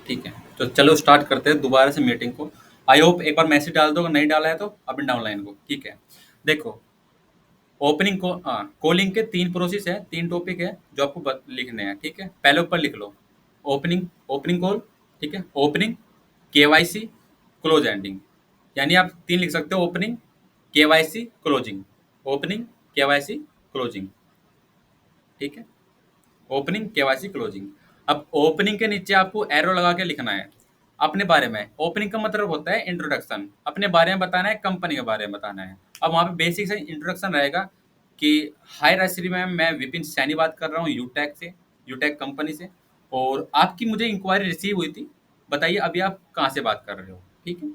ठीक है, तो चलो स्टार्ट करते हैं दोबारा से मीटिंग को। आई होप एक बार मैसेज डाल दो, अगर नहीं डाला है तो अप एंड डाउन लाइन को। ठीक है, देखो, ओपनिंग को कॉलिंग के 3 प्रोसेस है, 3 टॉपिक है जो आपको लिखने हैं। ठीक है, पहले ऊपर लिख लो, ओपनिंग ओपनिंग कॉल। ठीक है, ओपनिंग, केवाईसी, क्लोज एंडिंग। यानी आप 3 लिख सकते हो, opening, KYC, closing. Opening, KYC, closing. ठीक है, ओपनिंग, केवाईसी, क्लोजिंग। अब ओपनिंग के नीचे आपको एरो लगा के लिखना है अपने बारे में। ओपनिंग का मतलब होता है इंट्रोडक्शन, अपने बारे में बताना है, कंपनी के बारे में बताना है। अब वहाँ पे बेसिक से इंट्रोडक्शन रहेगा कि हाय राजश्री मैम, मैं विपिन सैनी बात कर रहा हूँ यूटेक से, यूटेक कंपनी से, और आपकी मुझे इंक्वायरी रिसीव हुई थी, बताइए अभी आप कहाँ से बात कर रहे हो। ठीक है,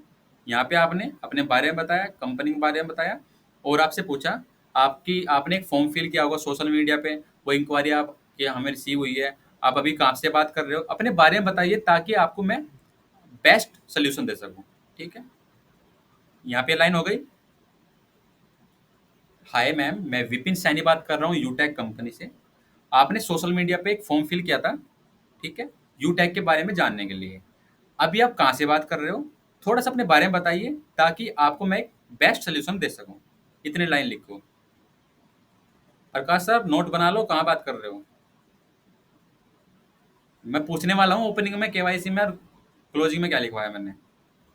यहाँ पे आपने अपने बारे में बताया, कंपनी के बारे में बताया, और आपसे पूछा, आपकी आपने एक फॉर्म फिल किया होगा सोशल मीडिया पे, वो इंक्वायरी आप कि हमें रिसीव हुई है, आप अभी कहाँ से बात कर रहे हो, अपने बारे में बताइए ताकि आपको मैं बेस्ट सोल्यूशन दे सकूं। ठीक है, यहाँ पे लाइन हो गई। हाय मैम, मैं विपिन सैनी बात कर रहा हूँ यूटेक कंपनी से, आपने सोशल मीडिया पे एक फॉर्म फिल किया था, ठीक है, यूटेक के बारे में जानने के लिए। अभी आप कहाँ से बात कर रहे हो, थोड़ा सा अपने बारे में बताइए ताकि आपको मैं एक बेस्ट सोल्यूशन दे सकूं। इतनी लाइन लिखो। प्रकाश सर नोट बना लो, कहाँ बात कर रहे हो। मैं पूछने वाला हूँ ओपनिंग में केवाईसी में और क्लोजिंग में क्या लिखवाया मैंने।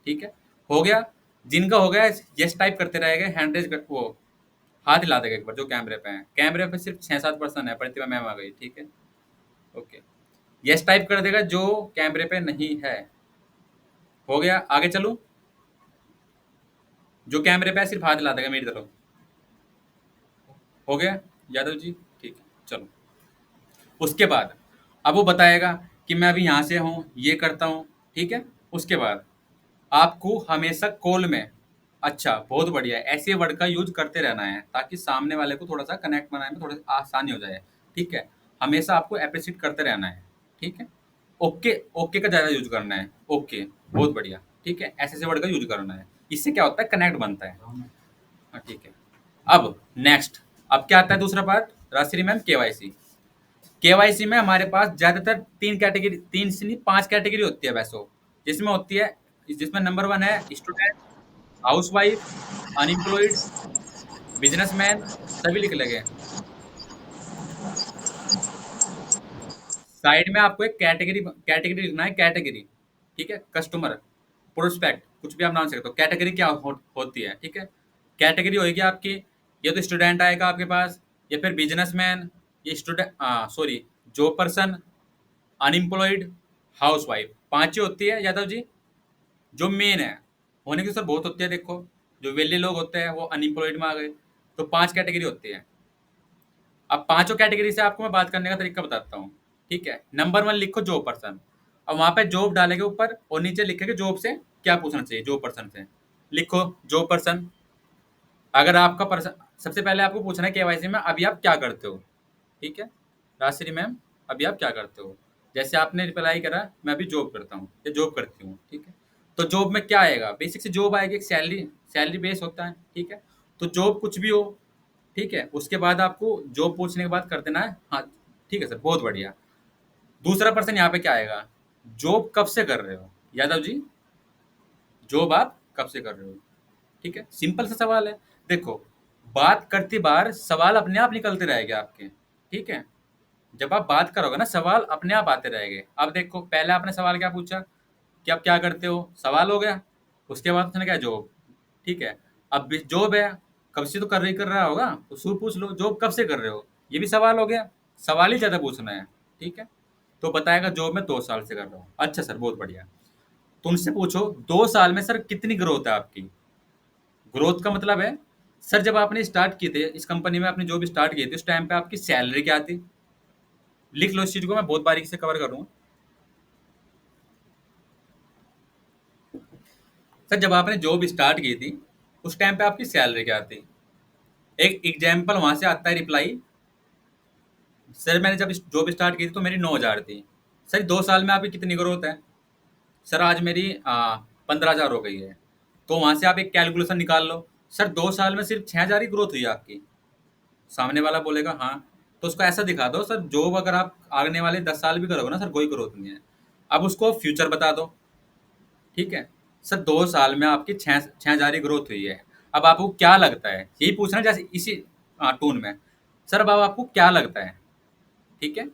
ठीक है, हो गया। जिनका हो गया यस टाइप करते रहेगा, हैंड रेज कर, वो हाथ हिला देगा एक बार जो कैमरे पे है। कैमरे पे सिर्फ 6-7% है, प्रतिभा मैम आ गई। ठीक है, ओके, यस टाइप कर देगा जो कैमरे पे नहीं है। हो गया, आगे चलो। जो कैमरे पे है सिर्फ हाथ हिला देगा मेरी तरफ। हो गया यादव जी, ठीक है, चलो। उसके बाद अब वो बताएगा कि मैं अभी यहाँ से हूँ, ये करता हूँ। ठीक है, उसके बाद आपको हमेशा कॉल में, अच्छा बहुत बढ़िया, ऐसे वर्ड का यूज करते रहना है ताकि सामने वाले को थोड़ा सा कनेक्ट बनाने में थोड़ा आसानी हो जाए। ठीक है, हमेशा आपको अप्रिशिएट करते रहना है। ठीक है, ओके, ओके का ज़्यादा यूज करना है, ओके, बहुत बढ़िया। ठीक है, ऐसे ऐसे वर्ड का यूज करना है, इससे क्या होता है, कनेक्ट बनता है। हाँ, ठीक है। अब नेक्स्ट, अब क्या आता है दूसरा पार्ट, राशि मैम केवाईसी। केवाईसी में हमारे पास ज्यादातर 3 कैटेगरी, 3 से नहीं 5 कैटेगरी होती है वैसे, जिसमें होती है, जिसमें नंबर 1 है स्टूडेंट, हाउसवाइफ, अनएम्प्लॉयड, बिजनेसमैन, सभी लिख लगे। साइड में आपको एक कैटेगरी कैटेगरी लिखना है, कैटेगरी। ठीक है, कस्टमर, प्रोस्पेक्ट, कुछ भी आप नाम सकते हो। कैटेगरी क्या होती है, ठीक है। कैटेगरी होगी आपकी, या तो स्टूडेंट आएगा आपके पास, या फिर बिजनेसमैन, ये student, sorry, job person, unemployed, housewife, 5 ही होती है यादव जी। जो मेन है, होने की सर बहुत होती है, देखो जो वेले लोग होते हैं वो अनएम्प्लॉयड में आ गए। तो 5 कैटेगरी होती है। अब पांचों कैटेगरी से आपको मैं बात करने का तरीका बताता हूँ। ठीक है, नंबर 1 लिखो जॉब पर्सन। अब वहां पे जॉब डालेंगे ऊपर, और नीचे लिखेंगे जॉब से क्या पूछना चाहिए, जॉब पर्सन से। लिखो जॉब पर्सन। अगर आपका पर्सन, सबसे पहले आपको पूछना है केवाईसी में अभी आप क्या करते हो। ठीक है, राजश्री मैम अभी आप क्या करते हो। जैसे आपने रिप्लाई करा, मैं अभी जॉब करता हूँ या जॉब करती हूँ। ठीक है, तो जॉब में क्या आएगा, बेसिक से जॉब आएगी, एक सैलरी, सैलरी बेस होता है। ठीक है, तो जॉब कुछ भी हो। ठीक है, उसके बाद आपको जॉब पूछने के बाद कर देना है हाँ। ठीक है सर, बहुत बढ़िया। दूसरा पर्सन यहाँ पे क्या आएगा, जॉब कब से कर रहे हो यादव जी, जॉब आप कब से कर रहे हो। ठीक है, सिंपल सा सवाल है। देखो, बात करती बार सवाल अपने आप निकलते रहेंगे आपके। ठीक है, जब आप बात करोगे ना, सवाल अपने आप आते रहेंगे। अब देखो, पहले आपने सवाल क्या पूछा कि आप क्या करते हो, सवाल हो गया। उसके बाद उसने क्या, जॉब। ठीक है, अब जॉब है, कब से तो कर रहा होगा, तो शुरू पूछ लो जॉब कब से कर रहे हो, ये भी सवाल हो गया। सवाल ही ज़्यादा पूछना है। ठीक है, तो बताएगा जॉब में 2 साल से कर रहा हूँ। अच्छा सर, बहुत बढ़िया। तो उनसे पूछो 2 साल में सर कितनी ग्रोथ है आपकी। ग्रोथ का मतलब है, सर जब आपने स्टार्ट किए थे इस कंपनी में, आपने जॉब स्टार्ट की थी, उस टाइम पे आपकी सैलरी क्या थी। लिख लो इस चीज़ को, मैं बहुत बारीकी से कवर करूँगा। सर जब आपने जॉब स्टार्ट की थी, उस टाइम पे आपकी सैलरी क्या थी। एक एग्जाम्पल वहां से आता है रिप्लाई, सर मैंने जब जॉब स्टार्ट की थी तो मेरी 9,000 थी। सर 2 साल में आपकी कितनी ग्रोथ है। सर आज मेरी 15,000 हो गई है। तो वहां से आप एक कैलकुलेशन निकाल लो, सर 2 साल में सिर्फ 6,000 ही ग्रोथ हुई है आपकी। सामने वाला बोलेगा हाँ, तो उसको ऐसा दिखा दो, सर जॉब अगर आप आने वाले 10 साल भी करोगे ना सर, कोई ग्रोथ नहीं है। अब उसको फ्यूचर बता दो, ठीक है। सर 2 साल में आपकी 6,000 की ग्रोथ हुई है। अब आपको क्या लगता है, यही पूछना जैसे इसी टोन में, सर अब आपको क्या लगता है, ठीक है,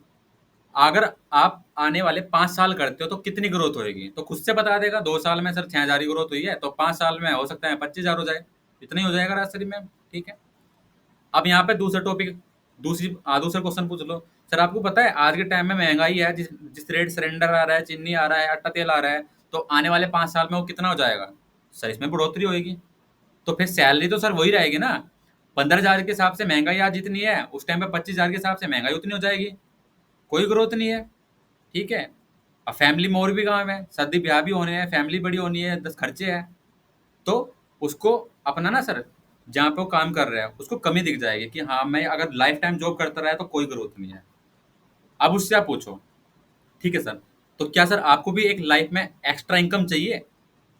अगर आप आने वाले 5 साल करते हो तो कितनी ग्रोथ होएगी, तो खुद से बता देगा। 2 साल में सर 6,000 की ग्रोथ हुई है, तो 5 साल में हो सकता है 25,000 हो जाए, इतना ही हो जाएगा राजश्री मैम, ठीक है। अब यहाँ पे दूसरा टॉपिक, दूसरा क्वेश्चन पूछ लो। सर आपको पता है आज के टाइम में महंगाई है, जिस जिस रेट सिलेंडर आ रहा है, चीनी आ रहा है, आटा तेल आ रहा है, तो आने वाले 5 साल में वो कितना हो जाएगा। सर इसमें बढ़ोतरी होगी, तो फिर सैलरी तो सर वही रहेगी ना। 15,000 के हिसाब से महंगाई आज जितनी है, उस टाइम पे 25,000 के हिसाब से महंगाई उतनी हो जाएगी। कोई ग्रोथ नहीं है, ठीक है। अब फैमिली में और भी काम है, शादी ब्याह भी होने हैं, फैमिली बड़ी होनी है, 10 खर्चे हैं, तो उसको अपना ना सर, जहाँ पे वो काम कर रहा है उसको कमी दिख जाएगी कि हाँ मैं अगर लाइफ टाइम जॉब करता रहा है तो कोई ग्रोथ नहीं है। अब उससे आप पूछो, ठीक है सर, तो क्या सर आपको भी एक लाइफ में एक्स्ट्रा इनकम चाहिए,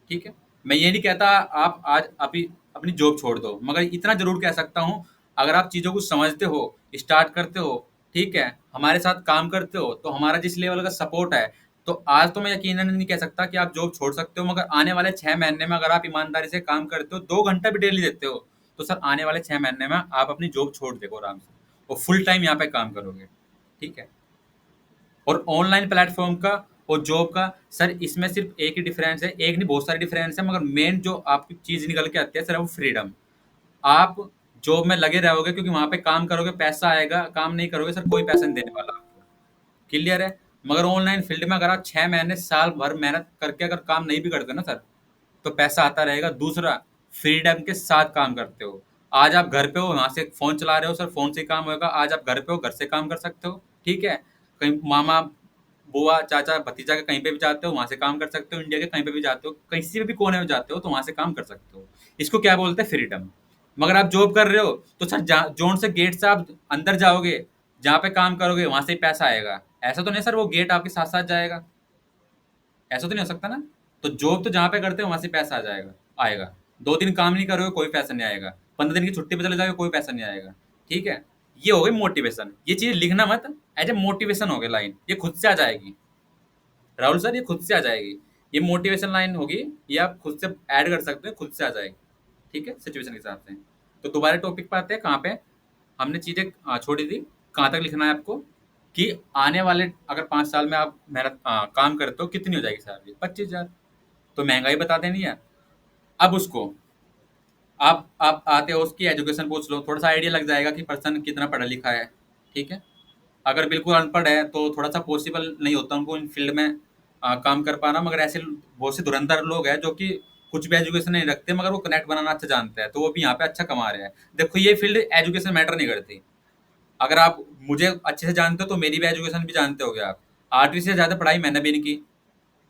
ठीक है। मैं ये नहीं कहता आप आज अभी अपनी जॉब छोड़ दो, मगर इतना जरूर कह सकता हूँ, अगर आप चीज़ों को समझते हो, स्टार्ट करते हो, ठीक है, हमारे साथ काम करते हो, तो हमारा जिस लेवल का सपोर्ट है, तो आज तो मैं यकीनन नहीं कह सकता कि आप जॉब छोड़ सकते हो, मगर आने वाले 6 महीने में अगर आप ईमानदारी से काम करते हो, 2 घंटा भी डेली देते हो, तो सर आने वाले 6 महीने में आप अपनी जॉब छोड़ देखो आराम से, और फुल टाइम यहाँ पे काम करोगे, ठीक है। और ऑनलाइन प्लेटफॉर्म का और जॉब का सर इसमें सिर्फ एक ही डिफरेंस है, एक नहीं बहुत सारे डिफरेंस है, मगर मेन जो आपकी चीज निकल के आती है सर वो फ्रीडम। आप जॉब में लगे रहोगे क्योंकि वहां पे काम करोगे पैसा आएगा, काम नहीं करोगे सर कोई पैसा नहीं देने वाला आपको, क्लियर है। मगर ऑनलाइन फील्ड में अगर आप 6 महीने साल भर मेहनत करके अगर काम नहीं भी करते ना सर, तो पैसा आता रहेगा। दूसरा, फ्रीडम के साथ काम करते हो। आज आप घर पे हो, वहां से फोन चला रहे हो सर, फोन से ही काम होगा। आज आप घर पे हो, घर से काम कर सकते हो, ठीक है। कहीं मामा बुआ चाचा भतीजा के कहीं पे भी जाते हो, वहां से काम कर सकते हो। इंडिया के कहीं पे भी जाते हो, किसी भी कोने में जाते हो, तो वहां से काम कर सकते हो। इसको क्या बोलते हैं, फ्रीडम। मगर आप जॉब कर रहे हो तो सर जोन से गेट से आप अंदर जाओगे, जहाँ पे काम करोगे वहां से ही पैसा आएगा। ऐसा तो नहीं सर वो गेट आपके साथ साथ जाएगा, ऐसा तो नहीं हो सकता ना। तो जॉब तो जहाँ पे करते हो वहां से पैसा आ जाएगा, आएगा। 2 दिन काम नहीं करोगे कोई पैसा नहीं आएगा, 15 दिन की छुट्टी पे चले जाओगे कोई पैसा नहीं आएगा, ठीक है। ये हो गई मोटिवेशन, ये चीज लिखना मत, एज ए मोटिवेशन हो गई लाइन, ये खुद से आ जाएगी। राहुल सर ये खुद से आ जाएगी, ये मोटिवेशन लाइन होगी, ये आप खुद से ऐड कर सकते हो, खुद से आ जाएगी, ठीक है, सिचुएशन के हिसाब से। तो दोबारा टॉपिक पे आते हैं, कहाँ पे हमने चीजें छोड़ी थी, कहाँ तक लिखना है आपको, कि आने वाले अगर 5 साल में आप मेहनत काम करते हो कितनी हो जाएगी सैलरी, 25,000। तो महंगाई बता देनी है। अब उसको आप आते हो उसकी एजुकेशन पूछ लो, थोड़ा सा आइडिया लग जाएगा कि पर्सन कितना पढ़ा लिखा है, ठीक है। अगर बिल्कुल अनपढ़ है तो थोड़ा सा पॉसिबल नहीं होता उनको इन फील्ड में काम कर पाना, मगर ऐसे बहुत से धुरंधर लोग हैं जो कि कुछ भी एजुकेशन नहीं रखते मगर वो कनेक्ट बनाना अच्छा जानते हैं, तो वो भी यहाँ पे अच्छा कमा रहे हैं। देखो ये फील्ड एजुकेशन मैटर नहीं करती। अगर आप मुझे अच्छे से जानते हो तो मेरी भी एजुकेशन भी जानते होगे आप। 8वीं से ज़्यादा पढ़ाई मैंने भी नहीं की,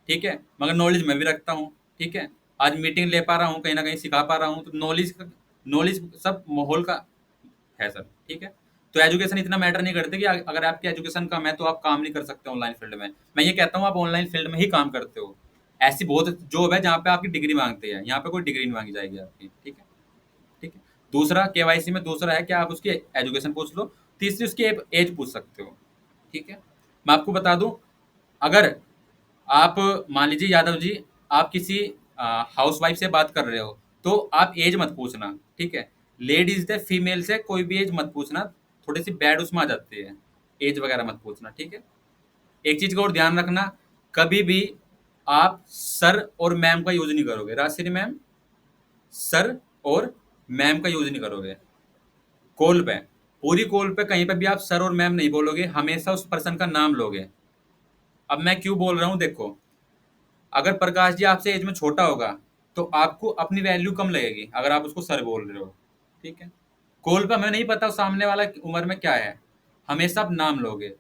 ठीक है, मगर नॉलेज मैं भी रखता हूँ, ठीक है। आज मीटिंग ले पा रहा हूँ, कहीं ना कहीं सिखा पा रहा हूँ, तो नॉलेज सब माहौल का है सर, ठीक है। तो एजुकेशन इतना मैटर नहीं करते कि अगर आपकी एजुकेशन कम है तो आप काम नहीं कर सकते ऑनलाइन फील्ड में। मैं ये कहता हूँ आप ऑनलाइन फील्ड में ही काम करते हो। ऐसी बहुत जॉब है जहाँ पे आपकी डिग्री मांगते हैं, यहाँ पे कोई डिग्री नहीं मांगी जाएगी आपकी, ठीक है, ठीक है। दूसरा केवाईसी में दूसरा है कि आप उसकी एजुकेशन पूछ लो। तीसरी उसकी एज पूछ सकते हो, ठीक है। मैं आपको बता दूं, अगर आप मान लीजिए यादव जी, आप किसी हाउस वाइफ से बात कर रहे हो, तो आप एज मत पूछना, ठीक है। लेडीज से फीमेल से कोई भी एज मत पूछना, थोड़ी सी बैड उसमें आ जाती है, एज वगैरह मत पूछना, ठीक है। एक चीज का और ध्यान रखना, कभी भी आप सर और मैम का यूज नहीं करोगे, राजश्री मैम, सर और मैम का यूज नहीं करोगे कॉल पे। पूरी कॉल पे कहीं पे भी आप सर और मैम नहीं बोलोगे, हमेशा उस पर्सन का नाम लोगे। अब मैं क्यों बोल रहा हूँ देखो, अगर प्रकाश जी आपसे एज में छोटा होगा तो आपको अपनी वैल्यू कम लगेगी अगर आप उसको सर बोल रहे हो, ठीक है। कॉल पे हमें नहीं पता सामने वाला उम्र में क्या है, हमेशा आप नाम लोगे।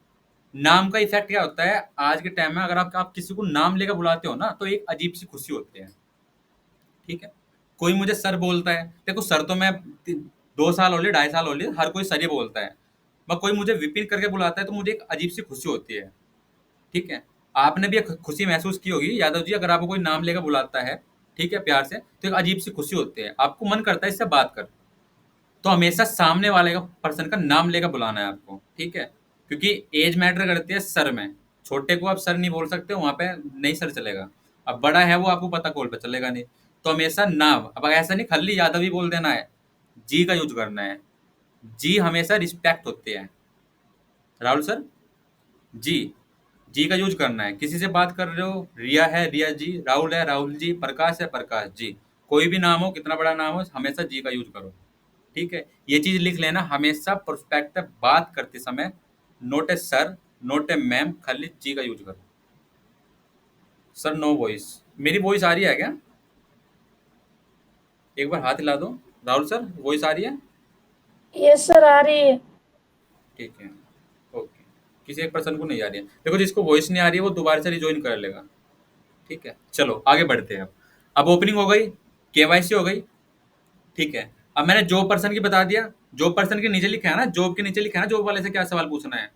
नाम का इफेक्ट क्या होता है आज के टाइम में, अगर आप किसी को नाम लेकर बुलाते हो ना तो एक अजीब सी खुशी होती है, ठीक है। कोई मुझे सर बोलता है, देखो सर तो मैं 2 साल हो लिए 2.5 साल हो लिए, हर कोई सर ही बोलता है। मगर कोई मुझे विपिन करके बुलाता है तो मुझे एक अजीब सी खुशी होती है, ठीक है। आपने भी एक खुशी महसूस की होगी यादव जी, अगर आपको कोई नाम लेकर बुलाता है, ठीक है, प्यार से, तो एक अजीब सी खुशी होती है, आपको मन करता है इससे बात कर। तो हमेशा सामने वाले का पर्सन का नाम लेकर बुलाना है आपको, ठीक है। क्योंकि एज मैटर करती है सर में, छोटे को आप सर नहीं बोल सकते, वहां पे नहीं सर चलेगा। अब बड़ा है वो आपको पता, कॉल पे चलेगा नहीं। तो हमेशा नाम, अब ऐसा नहीं खल्ली यादव ही बोल देना है, जी का यूज करना है। जी हमेशा रिस्पेक्ट होते हैं। राहुल सर, जी, जी का यूज करना है। किसी से बात कर रहे हो, रिया है रिया जी, राहुल है राहुल जी, प्रकाश है प्रकाश जी, कोई भी नाम हो, कितना बड़ा नाम हो, हमेशा जी का यूज करो। ठीक है, ये चीज लिख लेना हमेशा, प्रोस्पेक्ट बात करते समय, नोट ए सर, नोट ए मैम, खाली जी का यूज करो। सर नो वॉइस, मेरी वॉइस आ रही है क्या? एक बार हाथ हिला दो। राहुल सर, वॉइस आ रही है? यस सर, आ रही है। ठीक है, ओके। किसी एक पर्सन को नहीं आ रही है, देखो जिसको वॉइस नहीं आ रही है वो दोबारा से रिज्वाइन कर लेगा। ठीक है, चलो आगे बढ़ते हैं। अब ओपनिंग हो गई, केवाईसी हो गई। ठीक है, अब मैंने जॉब पर्सन की बता दिया। जॉब पर्सन के नीचे लिखा है ना, जॉब के नीचे लिखा है ना, जॉब वाले से क्या सवाल पूछना है।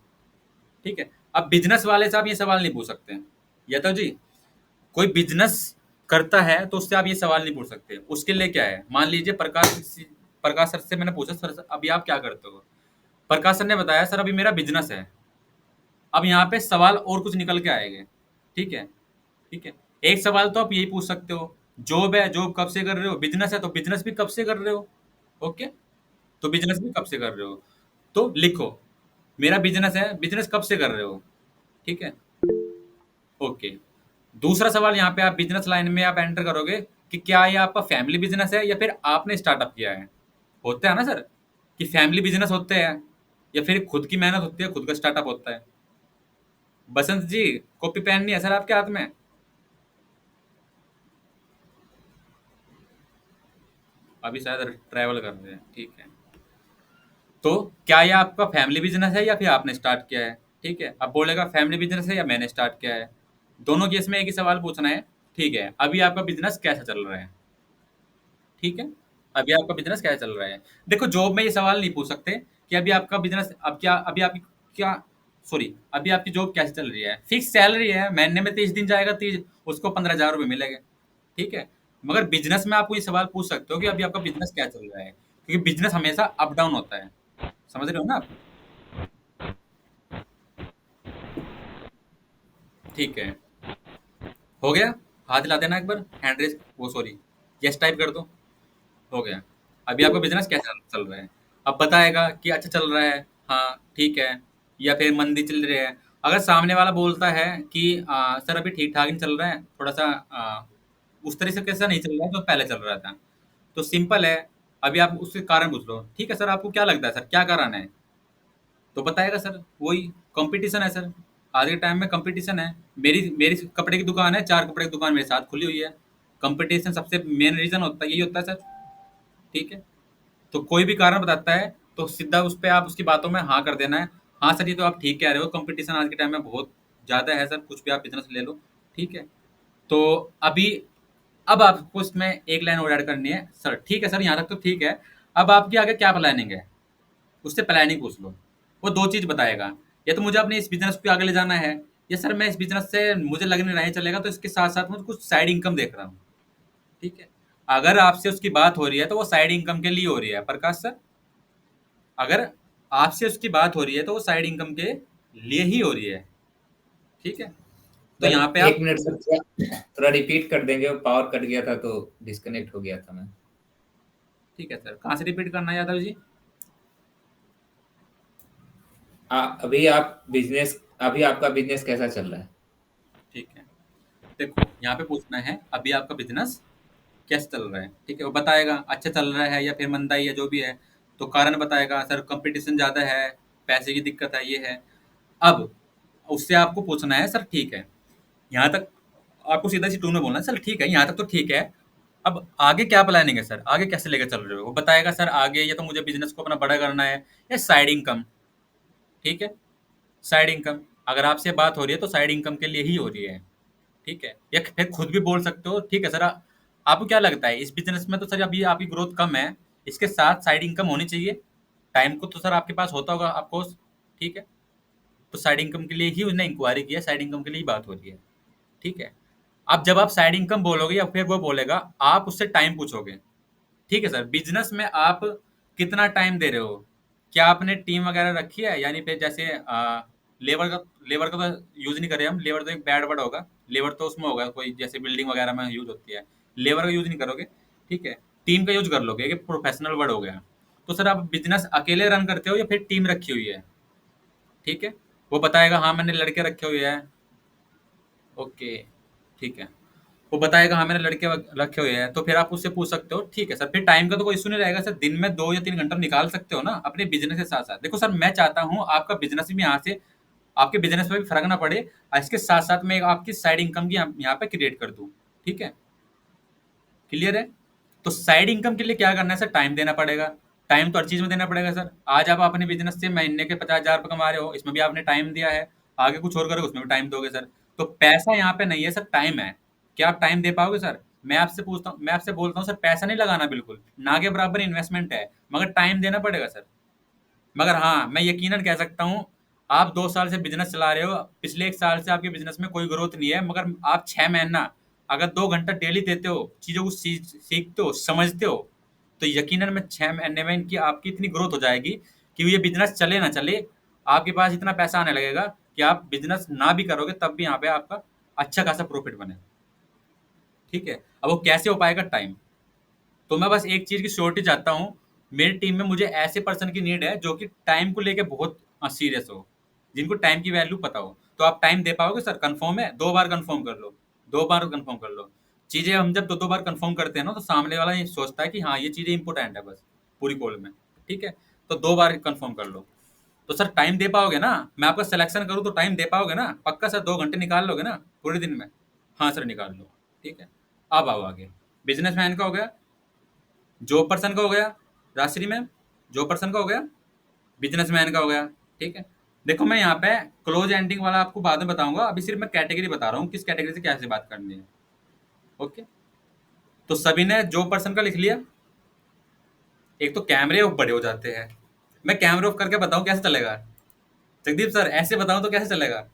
ठीक है, अब बिजनेस वाले से आप ये सवाल नहीं पूछ सकते। या तो जी, कोई बिजनेस करता है तो उससे आप ये सवाल नहीं पूछ सकते। उसके लिए क्या है, मान लीजिए प्रकाश सर से मैंने पूछा, सर अभी आप क्या करते हो? प्रकाश सर ने बताया, सर अभी मेरा बिजनेस है। अब यहाँ पे सवाल और कुछ निकल के आएंगे। ठीक है, ठीक है। एक सवाल तो आप यही पूछ सकते हो, जॉब है, जॉब कब से कर रहे हो, बिजनेस है तो बिजनेस भी कब से कर रहे हो। ओके, तो बिजनेस भी कब से कर रहे हो, तो लिखो मेरा बिजनेस है, बिजनेस कब से कर रहे हो। ठीक है, ओके। दूसरा सवाल यहाँ पे आप बिजनेस लाइन में आप एंटर करोगे कि क्या ये आपका फैमिली बिजनेस है या फिर आपने स्टार्टअप किया है। होता है ना सर, कि फैमिली बिजनेस होते हैं या फिर खुद की मेहनत होती है, खुद का स्टार्टअप होता है। बसंत जी, कॉपी पेन नहीं है सर आपके हाथ में? अभी शायद ट्रैवल कर रहे हैं। ठीक है, तो क्या ये आपका फैमिली बिजनेस है या फिर आपने स्टार्ट किया है। ठीक है, अब बोलेगा फैमिली बिजनेस है या मैंने स्टार्ट किया है। दोनों केस में एक ही सवाल पूछना है। ठीक है, अभी आपका बिजनेस कैसा चल रहा है। ठीक है, अभी आपका बिजनेस कैसा चल रहा है। देखो जॉब में ये सवाल नहीं पूछ सकते कि अभी आपका बिजनेस, अब क्या, अभी आपकी क्या, सॉरी, अभी आपकी जॉब कैसे चल रही है। फिक्स सैलरी है, महीने में 30 दिन जाएगा, 30 उसको 15,000 रुपये मिलेंगे। ठीक है, मगर बिजनेस में आपको ये सवाल पूछ सकते हो कि अभी आपका बिजनेस क्या चल रहा है, क्योंकि बिजनेस हमेशा अप डाउन होता है। समझ रहे हो ना आप? ठीक है, हो गया। हाथ हिला देना एक बार, हैंड रेज, वो सॉरी, यस टाइप कर दो। हो गया। अभी आपका बिजनेस कैसा चल रहा है। अब बताएगा कि अच्छा चल रहा है, हाँ ठीक है, या फिर मंदी चल रही है। अगर सामने वाला बोलता है कि सर अभी ठीक ठाक नहीं चल रहा है, थोड़ा सा उस तरह से कैसा नहीं चल रहा है जो पहले चल रहा था, तो सिंपल है, अभी आप उसके कारण पूछ लो। ठीक है सर, आपको क्या लगता है सर, क्या कारण है, तो बताएगा सर वही, कंपटीशन है सर, आज के टाइम में कंपटीशन है। मेरी मेरी कपड़े की दुकान है, 4 कपड़े की दुकान मेरे साथ खुली हुई है। कंपटीशन सबसे मेन रीजन होता है, यही होता है सर। ठीक है, तो कोई भी कारण बताता है तो सीधा उस पे आप उसकी बातों में हाँ कर देना है। हाँ सर, ये तो आप ठीक कह रहे हो, कंपटीशन आज के टाइम में बहुत ज़्यादा है सर, कुछ भी आप बिजनेस ले लो। ठीक है, तो अभी, अब आपको इसमें एक लाइन और ऐड करनी है। सर ठीक है सर, यहाँ तक तो ठीक है, अब आपकी आगे क्या प्लानिंग है, उससे प्लानिंग पूछ लो। वो दो चीज़ बताएगा, या तो मुझे अपने इस बिजनेस को आगे ले जाना है, या सर मैं इस बिजनेस से मुझे लग नहीं रहा है चलेगा, तो इसके साथ साथ मैं कुछ साइड इनकम देख रहा हूँ। ठीक है, अगर आपसे उसकी बात हो रही है तो वो साइड इनकम के लिए हो रही है प्रकाश सर। अगर आपसे उसकी बात हो रही है तो वो साइड इनकम के लिए ही हो रही है। ठीक है, तो सर यहाँ पे एक आप, मिनट सर, थोड़ा रिपीट कर देंगे, वो पावर कट गया था तो डिस्कनेक्ट हो गया था मैं। ठीक है सर, कहाँ से रिपीट करना है यादव जी? अभी आप बिजनेस, अभी आपका बिजनेस कैसा चल रहा है। ठीक है, देखो यहाँ पे पूछना है अभी आपका बिजनेस कैसे चल रहा है। ठीक है, वो बताएगा अच्छा चल रहा है या फिर मंदाई है, जो भी है, तो कारण बताएगा, सर कंपटीशन ज़्यादा है, पैसे की दिक्कत है, ये है। अब उससे आपको पूछना है, सर ठीक है, यहाँ तक आपको सीधा सी टून में बोलना है, सर ठीक है यहाँ तक तो ठीक है, अब आगे क्या प्लानिंग है सर, आगे कैसे लेकर चल रहे हो। वो बताएगा सर आगे या तो मुझे बिजनेस को अपना बड़ा करना है, या साइड इनकम। ठीक है, साइड इनकम, अगर आपसे बात हो रही है तो साइड इनकम के लिए ही हो रही है। ठीक है, या फिर खुद भी बोल सकते हो, ठीक है सर, आपको क्या लगता है इस बिजनेस में तो सर अभी आपकी ग्रोथ कम है, इसके साथ साइड इनकम होनी चाहिए, टाइम को तो सर आपके पास होता होगा आपको। ठीक है, तो साइड इनकम के लिए ही उसने इंक्वायरी किया, साइड इनकम के लिए ही बात हो रही है। ठीक है, अब जब आप साइड इनकम बोलोगे या फिर वो बोलेगा, आप उससे टाइम पूछोगे। ठीक है सर, बिजनेस में आप कितना टाइम दे रहे हो, क्या आपने टीम वगैरह रखी है, यानी फिर जैसे लेबर का लेबर का तो यूज नहीं करें हम, लेबर तो एक बैड वर्ड होगा, लेबर तो उसमें होगा कोई जैसे बिल्डिंग वगैरह में यूज होती है, लेबर का यूज नहीं करोगे, ठीक है, टीम का यूज कर लोगे, एक प्रोफेशनल वर्ड हो गया। तो सर आप बिजनेस अकेले रन करते हो या फिर टीम रखी हुई है, ठीक है, वो बताएगा हाँ मैंने लड़के रखे हुए हैं, ओके, ठीक है, वो बताएगा हाँ मैंने लड़के रखे हुए हैं, तो फिर आप उससे पूछ सकते हो, ठीक है सर, फिर टाइम का तो कोई इशू नहीं रहेगा सर, दिन में 2 या 3 घंटा निकाल सकते हो ना अपने बिजनेस के साथ साथ। देखो सर मैं चाहता हूँ आपका बिजनेस भी यहाँ से, आपके बिजनेस में भी फर्क ना पड़े, और इसके साथ साथ मैं आपकी साइड इनकम की यहाँ पे क्रिएट कर दूँ, ठीक है, क्लियर है। तो साइड इनकम के लिए क्या करना है सर, टाइम देना पड़ेगा, टाइम तो हर चीज में देना पड़ेगा सर। आज आप अपने बिजनेस से महीने के 50,000 रुपये कमा रहे हो, इसमें भी आपने टाइम दिया है, आगे कुछ और करोगे उसमें भी टाइम दोगे सर। तो पैसा यहाँ पे नहीं है सर, टाइम है। क्या आप टाइम दे पाओगे सर? मैं आपसे पूछता हूँ, मैं आपसे बोलता हूँ सर, पैसा नहीं लगाना, बिल्कुल ना के बराबर इन्वेस्टमेंट है, मगर टाइम देना पड़ेगा सर। मगर हाँ, मैं यकीनन कह सकता हूँ, आप 2 साल से बिजनेस चला रहे हो, पिछले 1 साल से आपके बिजनेस में कोई ग्रोथ नहीं है, मगर आप 6 महीना अगर 2 घंटा डेली देते हो, चीजों को सीखते हो, समझते हो, तो यकीनन में 6 महीने में इनकी आपकी इतनी ग्रोथ हो जाएगी कि ये बिजनेस चले ना चले, आपके पास इतना पैसा आने लगेगा कि आप बिजनेस ना भी करोगे तब भी यहाँ पे आपका अच्छा खासा प्रॉफिट बने, ठीक है। अब वो कैसे हो पाएगा? टाइम। तो मैं बस एक चीज की श्योरिटी चाहता हूँ, मेरी टीम में मुझे ऐसे पर्सन की नीड है जो कि टाइम को लेके बहुत सीरियस हो, जिनको टाइम की वैल्यू पता हो। तो आप टाइम दे पाओगे सर? कंफर्म है? 2 बार कंफर्म कर लो, 2 बार कंफर्म कर लो। चीजें हम जब 2 2 बार कंफर्म करते हैं ना, तो सामने वाला ये सोचता है कि हाँ ये चीजें इंपॉर्टेंट है बस पूरी कॉल में, ठीक है। तो 2 बार कंफर्म कर लो। तो सर टाइम दे पाओगे ना? मैं आपका सिलेक्शन करूँ तो टाइम दे पाओगे ना? पक्का सर 2 घंटे निकाल लोगे ना पूरे दिन में? हाँ सर निकाल लो, ठीक है। अब आओ आगे। बिजनेसमैन का हो गया, जॉब पर्सन का हो गया, राशि में जॉब पर्सन का हो गया, बिजनेसमैन का हो गया, ठीक है। देखो मैं यहाँ पे क्लोज एंडिंग वाला आपको बाद में बताऊंगा, अभी सिर्फ मैं कैटेगरी बता रहा हूँ किस कैटेगरी से कैसे बात करनी है, ओके। तो सभी ने जॉब पर्सन का लिख लिया। एक तो कैमरे ऑफ बड़े हो जाते हैं, मैं कैमरे ऑफ करके बताऊं कैसे चलेगा? जगदीप सर ऐसे बताऊं तो कैसे चलेगा?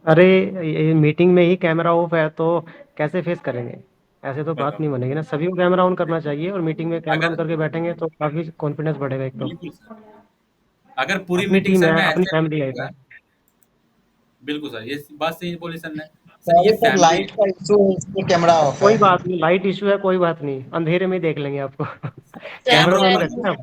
अरे ये मीटिंग में ही कैमरा ऑफ है तो कैसे फेस करेंगे? ऐसे तो बात बताओ। नहीं बनेगी ना, सभी को कैमरा ऑन करना चाहिए और मीटिंग में कैमरा ऑन अगर करके बैठेंगे तो काफी कॉन्फिडेंस बढ़ेगा एक तो। बिल्कुल सर, अगर पूरी अपनी मीटिंग टीम सर है, में अपनी ऐसे फैमिली है होगा, इधर। बिल्कुल सर ये बात सही बोली सर ने। सर ये सॉरी सर, फैमिली लाइट का इशू है इसलिए कैमरा ऑफ है। कोई बात नहीं, लाइट इशू है, कोई बात नहीं, अंधेरे में ही देख लेंगे आपको। Sir camera camera on open रखना।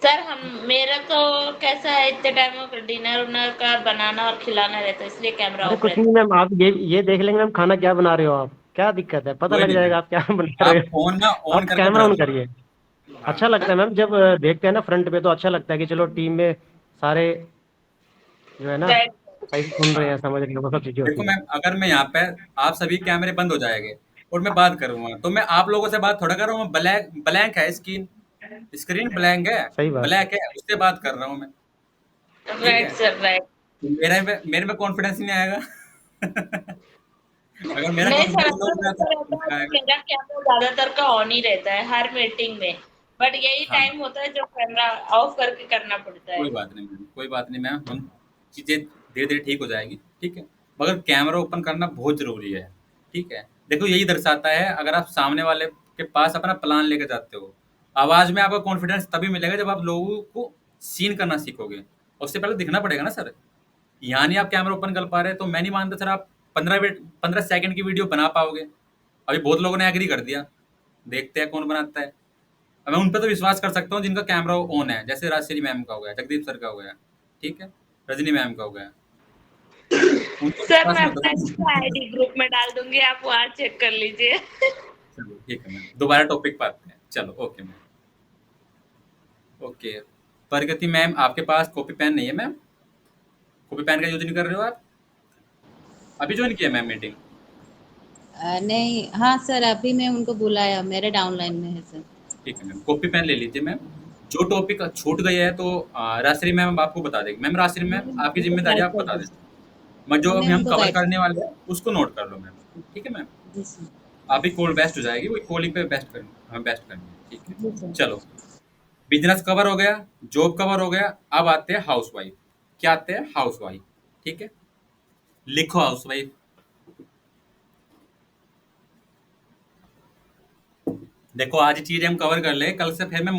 सर हम मेरा तो कैसा है, इतने टाइम में डिनर उनर का बनाना और खिलाना रहता है, इसलिए कैमरा अरे ऑफ कुछ नहीं रहता मैम, आप ये देख लेंगे मैम, खाना क्या बना रहे हो आप, क्या दिक्कत है, पता कोई लग नहीं जाएगा मैम, आप क्या बना रहे आप हो। फोन ना ऑन आप करके कैमरा बैठ ऑन जाओ। करिए। हाँ अच्छा लगता है मैम जब देखते हैं ना फ्रंट पे, तो अच्छा लगता है कि चलो टीम में सारे जो है ना है। सही से सुन रहे हाँ। हैं, समझ रहे हैं, वो सब चीजें देखो होती मैम, हैं। अगर मैं यहाँ पे, आप सभी कैमरे बंद हो जाएंगे और मैं बात करूंगा, तो मैं आप लोगों से बात थोड़ा कर रहा हूँ, ब्लैक ब्लैंक है स्क्रीन, स्क्रीन ब्लैंक है, सही बात। ब्लैक है, उससे बात कर रहा हूँ मैं, ठीक राइट है। Sir, right. तो मेरे में कॉन्फिडेंस ही नहीं आएगा। अगर मेरा नहीं सर, कॉन्फिडेंस लो अगर हो गया ऐसा रहता है तो तो आएगा। मेरा कैमरा ज्यादातर का ऑन ही रहता है हर मीटिंग में, बट यही हाँ, टाइम होता है जब कैमरा ऑफ करके करना पड़ता है। कोई बात नहीं मैम, कोई बात नहीं मैम, हम चीज़ें धीरे धीरे ठीक हो जाएगी, ठीक है। मगर कैमरा ओपन करना बहुत ज़रूरी है, ठीक है। देखो यही दर्शाता है अगर आप सामने वाले के पास अपना प्लान लेकर जाते हो। आवाज़ में आपका कॉन्फिडेंस तभी मिलेगा जब आप लोगों को सीन करना सीखोगे, और उससे पहले दिखना पड़ेगा ना सर। यहाँ नहीं आप कैमरा ओपन कर पा रहे, तो मैं नहीं मानता सर आप 15 सेकंड की वीडियो बना पाओगे। अभी बहुत लोगों ने एग्री कर दिया, देखते हैं कौन बनाता है। अब मैं उन पे तो विश्वास कर सकता हूँ जिनका कैमरा ऑन है, जैसे राजश्री मैम का हो गया, जगदीप सर का हो गया, ठीक है, रजनी मैम का हो गया, उन पे सर विश्वास मैं नहीं अपना होता इंस्टा ना। आईडी ग्रुप में डाल दूंगी, आप वहाँ चेक कर लीजिए। चलो ठीक है मैम, दोबारा टॉपिक पर आते हैं, चलो ओके मैम, ओके। प्रगति मैम, आपके पास कॉपी पेन नहीं है मैम? कॉपी पेन का यूज नहीं कर रहे हो आप? अभी ज्वाइन किया मैम मीटिंग? नहीं, हाँ सर, अभी मैं उनको बुलाया, मेरे डाउनलाइन में है सर। ठीक है मैम, कॉपी पेन ले लीजिए मैम। जो टॉपिक छूट गया है तो राजश्री मैम आपको बता देगी। मैम राजश्री मैम, मैंने आपकी उनको जिम्मेदारी गाइड आप कर बता दी दें, सर। मैं जो मैंने अभी हम उनको कवर गाइड करने कर वाले हैं उसको नोट कर लो मैम, ठीक है मैम। दी सर। अभी कॉल बेस्ट हो जाएगी, वही कॉलिंग पे बेस्ट करनी, हमें बेस्ट करनी है, ठीक है। जी सर। चलो, बिजनेस कवर हो गया, जॉब कवर हो गया, अब आते हैं हाउस वाइफ। क्या आते हैं? हाउस वाइफ, ठीक है। लिखो हाउस वाइफ। देखो आज चीजें हम कवर कर ले, कल से फिर मैं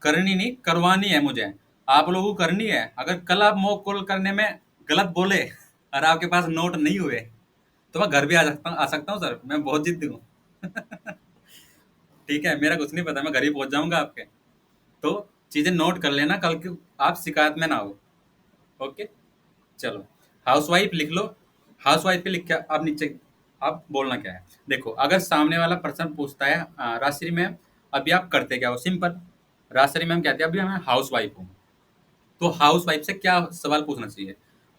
करनी नहीं, करवानी है मुझे। आप लोगों को करनी है। अगर कल आप मॉक कॉल करने में गलत बोले और आपके पास नोट नहीं हुए, तो मैं घर भी आ सकता हूँ सर, मैं बहुत जिद्दी हूँ। ठीक है, मेरा कुछ नहीं पता, मैं घर ही पहुँच जाऊँगा आपके। तो चीज़ें नोट कर लेना, कल की आप शिकायत में ना हो। ओके, चलो हाउसवाइफ लिख लो। हाउसवाइफ पे लिख के आप नीचे आप बोलना क्या है। देखो, अगर सामने वाला पर्सन पूछता है राजश्री मैम अभी आप करते क्या हो, सिंपल। राजश्री मैम कहते हैं अभी मैं हाउसवाइफ हूँ। तो हाउसवाइफ से क्या सवाल पूछना चाहिए?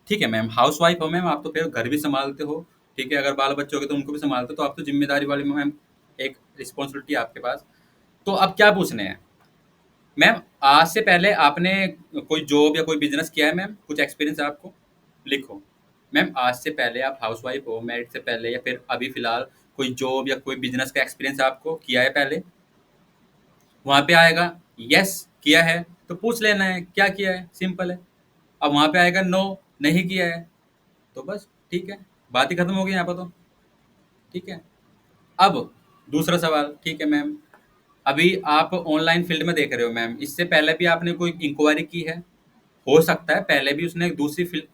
ठीक है मैम, हाउसवाइफ हो मैम, आप तो फिर घर भी संभालते हो, ठीक है, अगर बाल बच्चे हो गए तो उनको भी संभालते हो, तो आप तो जिम्मेदारी वाली मैम, एक रिस्पॉन्सिबिलिटी है आपके पास। तो अब क्या पूछने हैं मैम? आज से पहले आपने कोई जॉब या कोई बिजनेस किया है मैम? कुछ एक्सपीरियंस है आपको? लिखो मैम, आज से पहले आप हाउसवाइफ हो, मैरिड से पहले या फिर अभी फिलहाल कोई जॉब या कोई बिजनेस का एक्सपीरियंस आपको किया है पहले? वहाँ पे आएगा यस किया है, तो पूछ लेना है क्या किया है, सिंपल है। अब वहाँ पे आएगा नो नहीं किया है, तो बस ठीक है, बात ही खत्म हो गई यहाँ पर तो। ठीक है, अब दूसरा सवाल, ठीक है मैम, अभी आप ऑनलाइन फील्ड में देख रहे हो मैम, इससे पहले भी आपने कोई इंक्वायरी की है? हो सकता है पहले भी उसने दूसरी फील्ड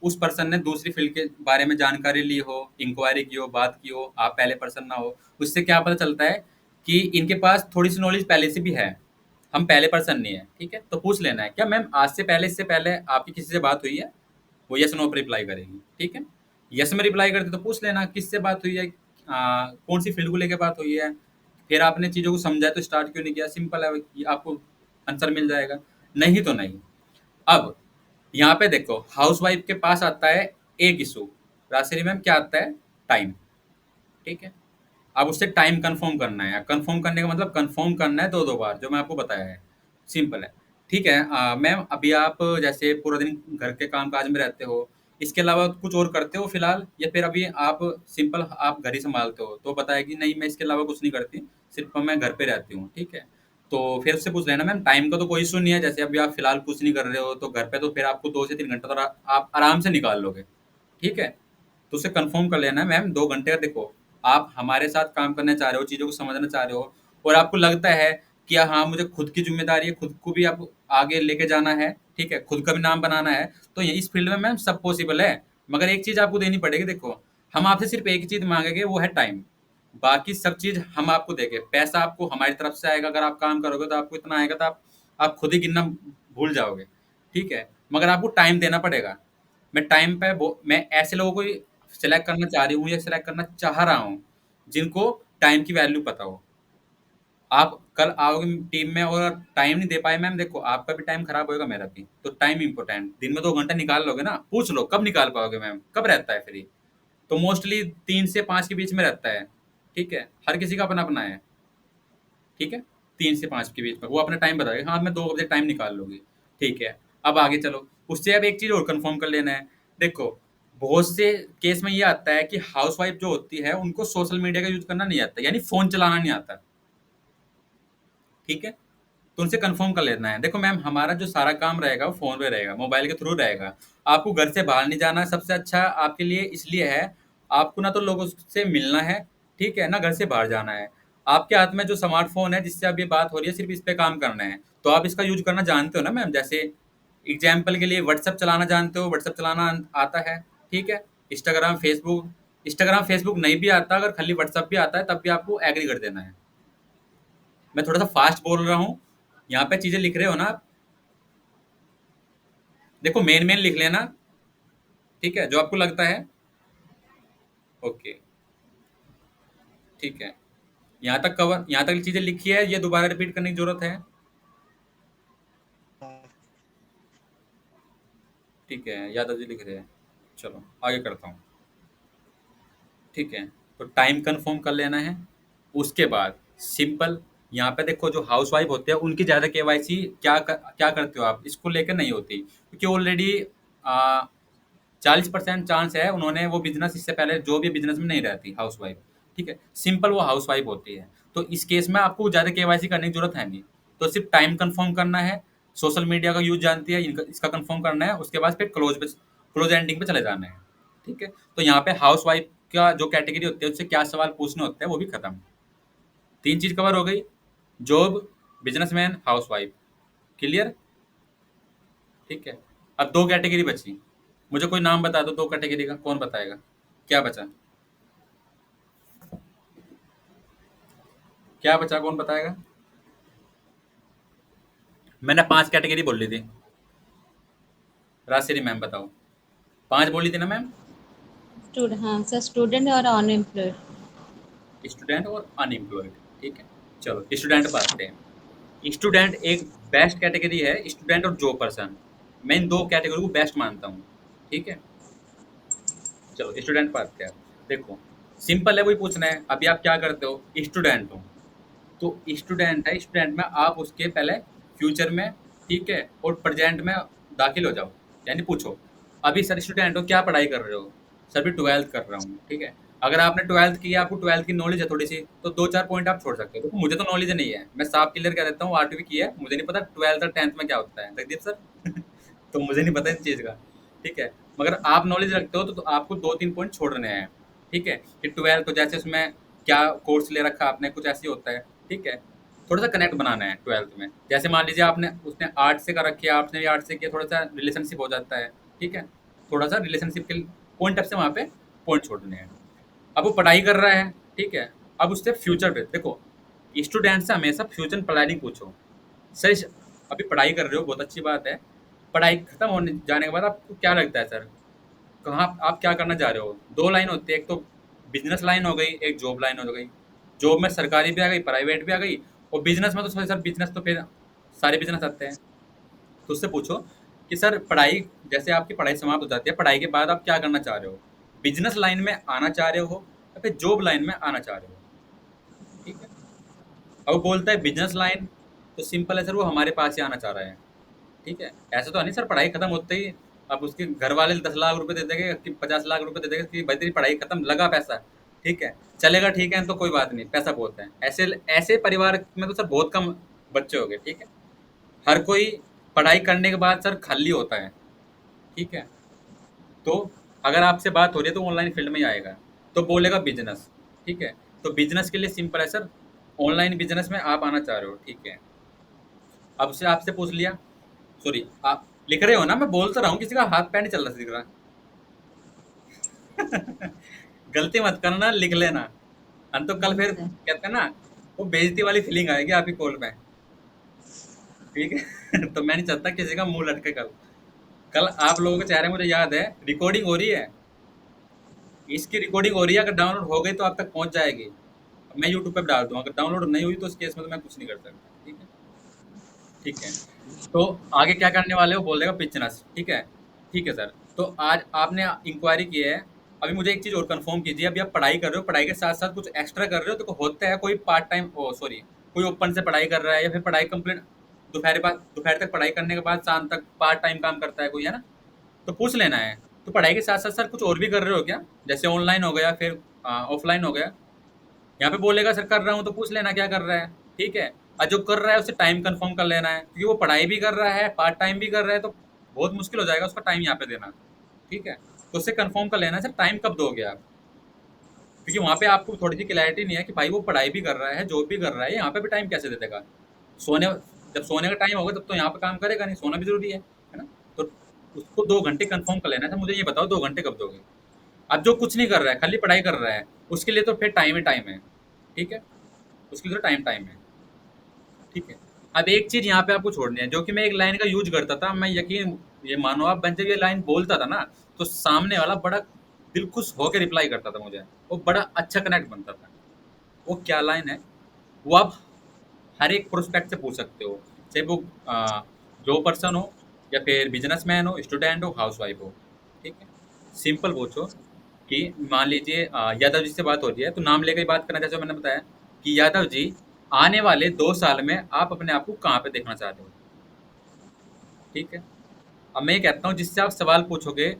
उस पर्सन ने दूसरी फील्ड के बारे में जानकारी ली हो, इंक्वायरी की हो, बात की हो, आप पहले पर्सन ना हो। उससे क्या पता चलता है कि इनके पास थोड़ी सी नॉलेज पहले से भी है, हम पहले पर्सन नहीं है। ठीक है, तो पूछ लेना है क्या मैम आज से पहले, इससे पहले आपकी किसी से बात हुई है? वो यस नो पर रिप्लाई करेगी। ठीक है, यस में रिप्लाई करते तो पूछ लेना किससे बात हुई है, कौन सी फील्ड को लेकर बात हुई है, फिर आपने चीज़ों को समझा तो स्टार्ट क्यों नहीं किया, सिंपल है, ये आपको आंसर मिल जाएगा। नहीं तो नहीं। अब यहाँ पे देखो, हाउसवाइफ के पास आता है एक इशू, राजश्री मैम क्या आता है? टाइम। ठीक है, अब उससे टाइम कंफर्म करना है। कंफर्म करने का मतलब कंफर्म करना है दो दो बार, जो मैं आपको बताया है, सिंपल है। ठीक है मैम, अभी आप जैसे पूरा दिन घर के काम काज में रहते हो, इसके अलावा कुछ और करते हो फिलहाल, या फिर अभी आप सिंपल आप घर ही संभालते हो? तो बताएगी नहीं मैं इसके अलावा कुछ नहीं करती, सिर्फ मैं घर पे रहती हूँ। ठीक है, तो फिर उससे पूछ लेना मैम टाइम का तो कोई इशू नहीं है, जैसे अभी आप फिलहाल कुछ नहीं कर रहे हो तो घर पे तो फिर आपको 2 से 3 घंटा तो आप आराम से निकाल लोगे। ठीक है, तो उसे कंफर्म कर लेना है मैम 2 घंटे का। देखो, आप हमारे साथ काम करना चाह रहे हो, चीज़ों को समझना चाह रहे हो, और आपको लगता है कि हाँ मुझे खुद की जिम्मेदारी है, खुद को भी आप आगे लेके जाना है, ठीक है, खुद का भी नाम बनाना है, तो ये इस फील्ड में मैम सब पॉसिबल है। मगर एक चीज़ आपको देनी पड़ेगी। देखो, हम आपसे सिर्फ एक ही चीज़ मांगेंगे, वो है टाइम। बाकी सब चीज़ हम आपको देंगे, पैसा आपको हमारी तरफ से आएगा। अगर आप काम करोगे तो आपको इतना आएगा, तो आप खुद ही गिनना भूल जाओगे। ठीक है, मगर आपको टाइम देना पड़ेगा। मैं टाइम पे मैं ऐसे लोगों को सिलेक्ट करना चाह रही हूँ या सिलेक्ट करना चाह रहा हूँ जिनको टाइम की वैल्यू पता हो। आप कल आओगे टीम में और टाइम नहीं दे पाए मैम, देखो आपका भी टाइम खराब होएगा, मेरा भी। तो टाइम इंपॉर्टेंट, दिन में 2 घंटा निकाल लोगे ना? पूछ लो कब निकाल पाओगे मैम, कब रहता है फ्री? तो मोस्टली 3 से 5 के बीच में रहता है। ठीक है, हर किसी का अपना अपना है। ठीक है, 3 से 5 के बीच में वो अपना टाइम बताएगा, हाँ मैं 2 बजे टाइम निकाल लूंगी। ठीक है, अब आगे चलो, उससे अब एक चीज़ और कंफर्म कर लेना है। देखो, बहुत से केस में ये आता है कि हाउसवाइफ जो होती है उनको सोशल मीडिया का यूज करना नहीं आता, यानी फोन चलाना नहीं आता। ठीक है, तो उनसे कंफर्म कर लेना है। देखो मैम, हमारा जो सारा काम रहेगा वो फ़ोन पे रहेगा, मोबाइल के थ्रू रहेगा। आपको घर से बाहर नहीं जाना, सबसे अच्छा आपके लिए इसलिए है, आपको ना तो लोगों से मिलना है, ठीक है, ना घर से बाहर जाना है। आपके हाथ में जो स्मार्टफ़ोन है जिससे अब ये बात हो रही है, सिर्फ इस पे काम करना है। तो आप इसका यूज़ करना जानते हो ना मैम? जैसे एग्जाम्पल के लिए व्हाट्सएप चलाना जानते हो, व्हाट्सएप चलाना आता है, ठीक है। इंस्टाग्राम फेसबुक नहीं भी आता, अगर खाली व्हाट्सएप भी आता है तब भी आपको एग्री कर देना है। मैं थोड़ा सा फास्ट बोल रहा हूँ, यहाँ पे चीज़ें लिख रहे हो ना आप? देखो मेन मेन लिख लेना, ठीक है, जो आपको लगता है। ओके, ठीक है, यहाँ तक चीज़ें लिखी है, ये दोबारा रिपीट करने की जरूरत है? ठीक है, यादव जी लिख रहे हैं, चलो आगे करता हूँ। ठीक है, तो टाइम कंफर्म कर लेना है। उसके बाद सिंपल, यहाँ पे देखो जो हाउसवाइफ होते हैं उनकी ज़्यादा केवाईसी क्या करते हो आप, इसको लेकर नहीं होती, क्योंकि ऑलरेडी 40% चांस है उन्होंने वो बिजनेस, इससे पहले जो भी बिजनेस में नहीं रहती हाउसवाइफ। ठीक है, सिंपल वो हाउसवाइफ होती है। तो इस केस में आपको ज़्यादा केवाईसी करने की जरूरत है नहीं, तो सिर्फ टाइम कंफर्म करना है, सोशल मीडिया का यूज जानती है, इसका कंफर्म करना है, उसके बाद फिर क्लोज एंडिंग पे चले जाना है। ठीक है, तो यहाँ पे हाउसवाइफ का जो कैटेगरी होती है उससे क्या सवाल पूछने होते हैं वो भी खत्म। 3 चीज़ कवर हो गई, जॉब, बिजनेसमैन, हाउसवाइफ। क्लियर? ठीक है। अब 2 कैटेगरी बची, मुझे कोई नाम बता दो 2 कैटेगरी का, कौन बताएगा? क्या बचा? क्या बचा, कौन बताएगा? मैंने 5 कैटेगरी बोल ली थी। राजश्री मैम बताओ, 5 बोली थी ना मैम? हाँ सर, स्टूडेंट और अनएम्प्लॉयड। स्टूडेंट और अनएम्प्लॉयड, ठीक है। चलो स्टूडेंट पर आते हैं। स्टूडेंट एक बेस्ट कैटेगरी है, स्टूडेंट और जॉब पर्सन। मैं इन 2 कैटेगरी को बेस्ट मानता हूँ, ठीक है। चलो स्टूडेंट पर आते हैं। देखो सिंपल है, वही पूछना है। अभी आप क्या करते हो? स्टूडेंट हो, तो स्टूडेंट है, स्टूडेंट में आप उसके पहले फ्यूचर में, ठीक है, और प्रेजेंट में दाखिल हो जाओ, यानी पूछो अभी सर स्टूडेंट हो, क्या पढ़ाई कर रहे हो? सर भी 12th कर रहा हूँ, ठीक है। अगर आपने 12th की, आपको 12th की नॉलेज है थोड़ी सी, तो 2-4 पॉइंट आप छोड़ सकते हो। देखो मुझे तो नॉलेज नहीं है, मैं साफ क्लियर कह देता हूँ, 8वीं की है, मुझे नहीं पता 12th और 10th में क्या होता है, जगदीप सर तो मुझे नहीं पता इस चीज़ का, ठीक है। मगर आप नॉलेज रखते हो तो आपको 2-3 पॉइंट छोड़ने हैं, ठीक है। कि 12th तो जैसे उसमें क्या कोर्स ले रखा आपने, कुछ ऐसे होता है, ठीक है। थोड़ा सा कनेक्ट बनाना है 12th में। जैसे मान लीजिए आपने उसने आर्ट से कर रखी है, आपने भी आर्ट से किया, थोड़ा सा रिलेशनशिप हो जाता है, ठीक है। थोड़ा सा रिलेशनशिप के पॉइंट ऑफ से वहाँ पे पॉइंट छोड़ने हैं। अब वो पढ़ाई कर रहा है, ठीक है। अब उससे फ्यूचर पे देखो, स्टूडेंट से हमेशा फ्यूचर प्लानिंग पूछो। सर अभी पढ़ाई कर रहे हो, बहुत अच्छी बात है। पढ़ाई खत्म होने जाने के बाद आपको क्या लगता है सर, कहाँ आप क्या करना चाह रहे हो? 2 लाइन होती है, एक तो बिजनेस लाइन हो गई, एक जॉब लाइन हो गई। जॉब में सरकारी भी आ गई, प्राइवेट भी आ गई, और बिजनेस में तो सर बिजनेस तो फिर सारे बिजनेस आते हैं। तो उससे पूछो कि सर पढ़ाई, जैसे आपकी पढ़ाई समाप्त हो जाती है, पढ़ाई के बाद आप क्या करना चाह रहे हो? बिजनेस लाइन में आना चाह रहे हो या फिर जॉब लाइन में आना चाह रहे हो, ठीक है। अब वो बोलता है बिजनेस लाइन, तो सिंपल है सर, वो हमारे पास ही आना चाह रहा है, ठीक है। ऐसा तो नहीं सर पढ़ाई खत्म होते ही अब उसके घर वाले 10 लाख रुपए दे देंगे कि 50 लाख रुपए दे देंगे कि भाई तेरी पढ़ाई खत्म, लगा पैसा, ठीक है, चलेगा, ठीक है, तो कोई बात नहीं, पैसा बहुत है। ऐसे ऐसे परिवार में तो सर बहुत कम बच्चे हो गए, ठीक है। हर कोई पढ़ाई करने के बाद सर खाली होता है, ठीक है। तो अगर आपसे बात हो रही है तो ऑनलाइन फील्ड में ही आएगा, तो बोलेगा बिजनेस, ठीक है। तो बिजनेस के लिए सिंपल है सर, ऑनलाइन बिजनेस में आप आना चाह रहे हो, ठीक है। अब से आपसे पूछ लिया, सॉरी आप लिख रहे हो ना, मैं बोल तो रहा हूँ, किसी का हाथ पैर नहीं चल रहा दिख रहा गलती मत करना, लिख लेना, हम तो कल फिर कहते हैं ना, वो बेइज्जती वाली फीलिंग आएगी आपकी कॉल में, ठीक है तो मैं नहीं चाहता किसी का मुंह लटके। कल कल आप लोगों के चेहरे मुझे याद है, रिकॉर्डिंग हो रही है, इसकी रिकॉर्डिंग हो रही है, अगर डाउनलोड हो गई तो आप तक पहुंच जाएगी। मैं यूट्यूब पे डाल दूँ, अगर डाउनलोड नहीं हुई तो उस केस में तो मैं कुछ नहीं कर सकता, ठीक है। ठीक है, तो आगे क्या करने वाले हो? बोलेगा बिजनेस, ठीक है। ठीक है सर, तो आज आपने इंक्वायरी की है, अभी मुझे एक चीज़ और कंफर्म कीजिए, अभी आप पढ़ाई कर रहे हो, पढ़ाई के साथ साथ कुछ एक्स्ट्रा कर रहे हो? तो होता है कोई पार्ट टाइम, ओ सॉरी, कोई ओपन से पढ़ाई कर रहा है, या फिर पढ़ाई कंप्लीट दोपहर तक पढ़ाई करने के बाद शाम तक पार्ट टाइम काम करता है कोई, है ना? तो पूछ लेना है। तो पढ़ाई के साथ साथ सर कुछ और भी कर रहे हो क्या? जैसे ऑनलाइन हो गया, फिर ऑफलाइन हो गया। यहाँ पे बोलेगा सर कर रहा हूँ, तो पूछ लेना क्या कर रहा है, ठीक है। और जो कर रहा है उससे टाइम कंफर्म कर लेना है, क्योंकि वो पढ़ाई भी कर रहा है, पार्ट टाइम भी कर रहा है, तो बहुत मुश्किल हो जाएगा उसका टाइम यहाँ पे देना, ठीक है। तो उससे कंफर्म कर लेना सर टाइम कब दोगे आप, क्योंकि वहाँ पे आपको थोड़ी सी क्लैरिटी नहीं है कि भाई वो पढ़ाई भी कर रहा है, जॉब भी कर रहा है, यहाँ पे भी टाइम कैसे दे देगा। सोने जब सोने का टाइम होगा तब तो यहाँ पे काम करेगा नहीं, सोना भी जरूरी है ना। तो उसको 2 घंटे कंफर्म कर लेना है, मुझे ये बताओ 2 घंटे कब दोगे। अब जो कुछ नहीं कर रहा है, खाली पढ़ाई कर रहा है, उसके लिए तो फिर टाइम ही टाइम है, ठीक है। उसके लिए तो टाइम है, ठीक है। अब एक चीज़ यहाँ पे आपको छोड़नी है, जो कि मैं एक लाइन का यूज करता था, मैं यकीन ये मानो आप, मैं जब ये लाइन बोलता था ना, तो सामने वाला बड़ा दिल खुश होकर रिप्लाई करता था मुझे, वो बड़ा अच्छा कनेक्ट बनता था। वो क्या लाइन है, वो आप हर एक प्रोस्पेक्ट से पूछ सकते हो, चाहे वो जो पर्सन हो, या फिर बिजनेसमैन हो, स्टूडेंट हो, हाउसवाइफ हो, ठीक है। सिंपल पूछो कि मान लीजिए यादव जी से बात हो रही है, तो नाम लेकर ही बात करना, जैसे मैंने बताया कि यादव जी आने वाले 2 साल में आप अपने आप को कहाँ पे देखना चाहते हो, ठीक है। अब मैं ये कहता हूँ, जिससे आप सवाल पूछोगे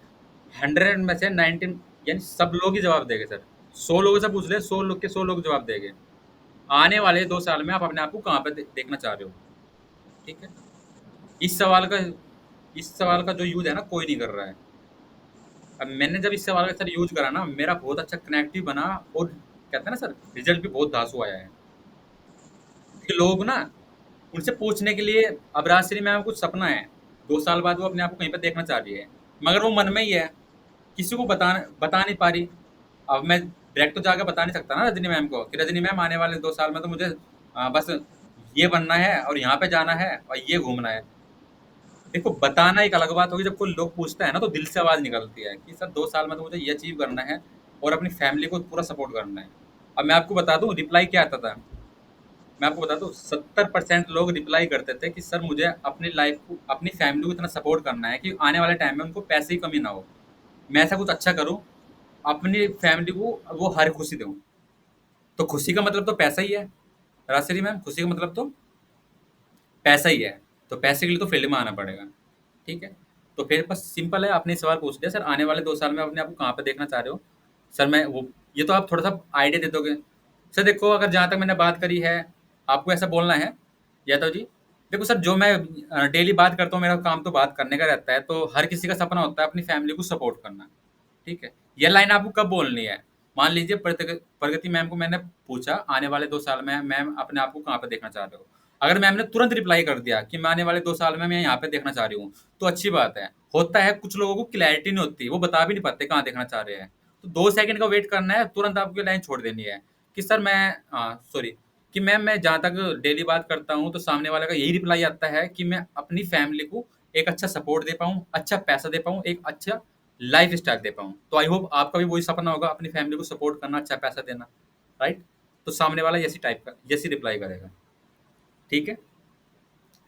100 में से 19 यानी सब लोग ही जवाब देंगे सर। 100 लोगों से पूछ ले, 100 लोग के 100 लोग जवाब देंगे। आने वाले 2 साल में आप अपने आप को कहाँ पे देखना चाह रहे हो, ठीक है। इस सवाल का जो यूज है ना, कोई नहीं कर रहा है। अब मैंने जब इस सवाल का सर यूज करा ना, मेरा बहुत अच्छा कनेक्टिव बना, और कहते हैं ना सर, रिजल्ट भी बहुत धांसू आया है, क्योंकि लोग ना उनसे पूछने के लिए, अब राजश्री मैम कुछ सपना है, 2 साल बाद वो अपने आप को कहीं पे देखना चाह रही है, मगर वो मन में ही है, किसी को बता नहीं पा रही। अब मैं डायरेक्ट तो जाके बता नहीं सकता ना रजनी मैम को कि रजनी मैम आने वाले 2 साल में तो मुझे बस ये बनना है और यहाँ पे जाना है और ये घूमना है। देखो बताना एक अलग बात होगी, जब कोई लोग पूछता है ना तो दिल से आवाज़ निकलती है कि सर 2 साल में तो मुझे ये अचीव करना है और अपनी फैमिली को पूरा सपोर्ट करना है। अब मैं आपको बता दूँ रिप्लाई क्या आता था, मैं आपको बता दूँ 70% लोग रिप्लाई करते थे कि सर मुझे अपनी लाइफ को, अपनी फैमिली को इतना सपोर्ट करना है कि आने वाले टाइम में उनको पैसे की कमी ना हो। मैं ऐसा कुछ अच्छा करूँ, अपनी फैमिली को वो हर खुशी दूँ। तो खुशी का मतलब तो पैसा ही है, राजश्री मैम, खुशी का मतलब तो पैसा ही है। तो पैसे के लिए तो फील्ड में आना पड़ेगा, ठीक है? तो फिर बस सिंपल है, आपने सवाल पूछ लिया, सर आने वाले 2 साल में अपने आप को कहाँ पे देखना चाह रहे हो? सर मैं वो, ये तो आप थोड़ा-सा आइडिया दे दोगे। सर देखो, अगर जहाँ तक मैंने बात करी है, आपको ऐसा बोलना है, यादव जी। देखो सर, जो मैं डेली बात करता हूँ, मेरा काम तो बात करने का रहता है, तो हर किसी का सपना होता है अपनी फैमिली को सपोर्ट करना, ठीक है? ये लाइन आपको कब बोलनी है? मान लीजिए प्रगति मैम को मैंने पूछा, आने वाले 2 साल में मैम अपने आप को कहाँ पे देखना चाह रहे हो? अगर मैम ने तुरंत रिप्लाई कर दिया कि मैं आने वाले 2 साल में मैं यहाँ पे देखना चाह रही हूँ, तो अच्छी बात है। होता है कुछ लोगों को क्लैरिटी नहीं होती, वो बता भी नहीं पाते कहाँ देखना चाह रहे हैं। तो 2 सेकंड का वेट करना है, तुरंत आपको ये लाइन छोड़ देनी है कि सर मैं सॉरी, कि मैम मैं जहाँ तक डेली बात करता हूँ, तो सामने वाले का यही रिप्लाई आता है कि मैं अपनी फैमिली को एक अच्छा सपोर्ट दे पाऊँ, अच्छा पैसा दे पाऊँ, एक अच्छा लाइफ स्टाइल दे पाऊँ। तो आई होप आपका भी वही सपना होगा, अपनी फैमिली को सपोर्ट करना, अच्छा पैसा देना, राइट? तो सामने वाला यसी टाइप का यसी रिप्लाई करेगा, ठीक है?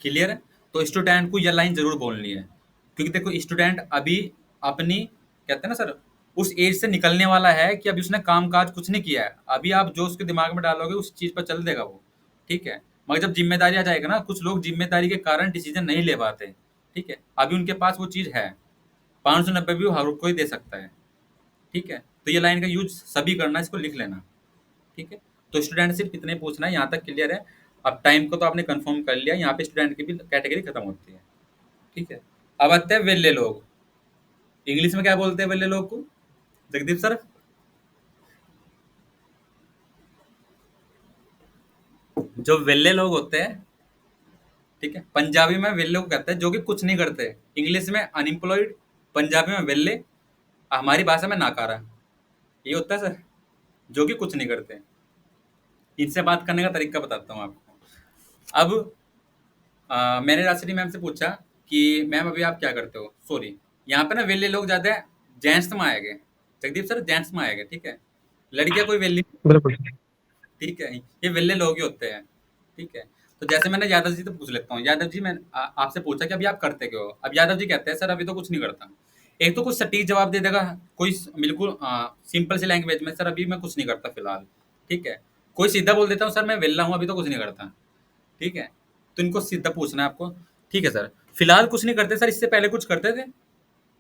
क्लियर है? तो स्टूडेंट को यह लाइन ज़रूर बोलनी है, क्योंकि देखो स्टूडेंट अभी अपनी, कहते हैं ना सर, उस एज से निकलने वाला है कि अभी उसने काम-काज कुछ नहीं किया है। अभी आप जो उसके दिमाग में डालोगे उस चीज़ पर चल देगा वो, ठीक है? मगर जब ज़िम्मेदारी आ जाएगा ना, कुछ लोग ज़िम्मेदारी के कारण डिसीज़न नहीं ले पाते, ठीक है? अभी उनके पास वो चीज़ है, 590 भी हर कोई दे सकता है, ठीक है? तो ये लाइन का यूज़ सभी करना, इसको लिख लेना, ठीक है? तो स्टूडेंट सिर्फ इतना ही पूछना है, यहाँ तक क्लियर है? अब टाइम को तो आपने कंफर्म कर लिया, यहाँ पे स्टूडेंट की भी कैटेगरी खत्म होती है, ठीक है? अब आते हैं वेले लोग। इंग्लिश में क्या बोलते हैं वेले लोग को, जगदीप सर? जो वेले लोग होते हैं, ठीक है, पंजाबी में वेले को कहते हैं जो कि कुछ नहीं करते, इंग्लिश में अनएम्प्लॉयड, पंजाबी में वेले, हमारी भाषा में नाकारा। ये होता है सर, जो कि कुछ नहीं करते। इनसे बात करने का तरीका बताता हूँ आपको। अब मैंने राजश्री मैम से पूछा कि मैम अभी आप क्या करते हो? सॉरी, यहाँ पे ना वेले लोग ज़्यादा जेंट्स में आएंगे, जगदीप सर जेंट्स में आएंगे, ठीक है? लड़कियाँ कोई वेली, बिल्कुल। ठीक है? ये वेले लोग ही होते हैं, ठीक है? तो जैसे मैंने यादव जी से पूछ लेता हूँ, यादव जी, मैं आपसे पूछा कि अभी आप करते क्या हो? अब यादव जी कहते हैं सर अभी तो कुछ नहीं करता। एक तो कुछ सटीक जवाब दे देगा, कोई बिल्कुल सिंपल सी लैंग्वेज में, सर अभी मैं कुछ नहीं करता फिलहाल, ठीक है? कोई सीधा बोल देता हूँ सर मैं वेला हूँ, अभी तो कुछ नहीं करता, ठीक है? तो इनको सीधा पूछना है आपको, ठीक है सर, फिलहाल कुछ नहीं करते सर, इससे पहले कुछ करते थे?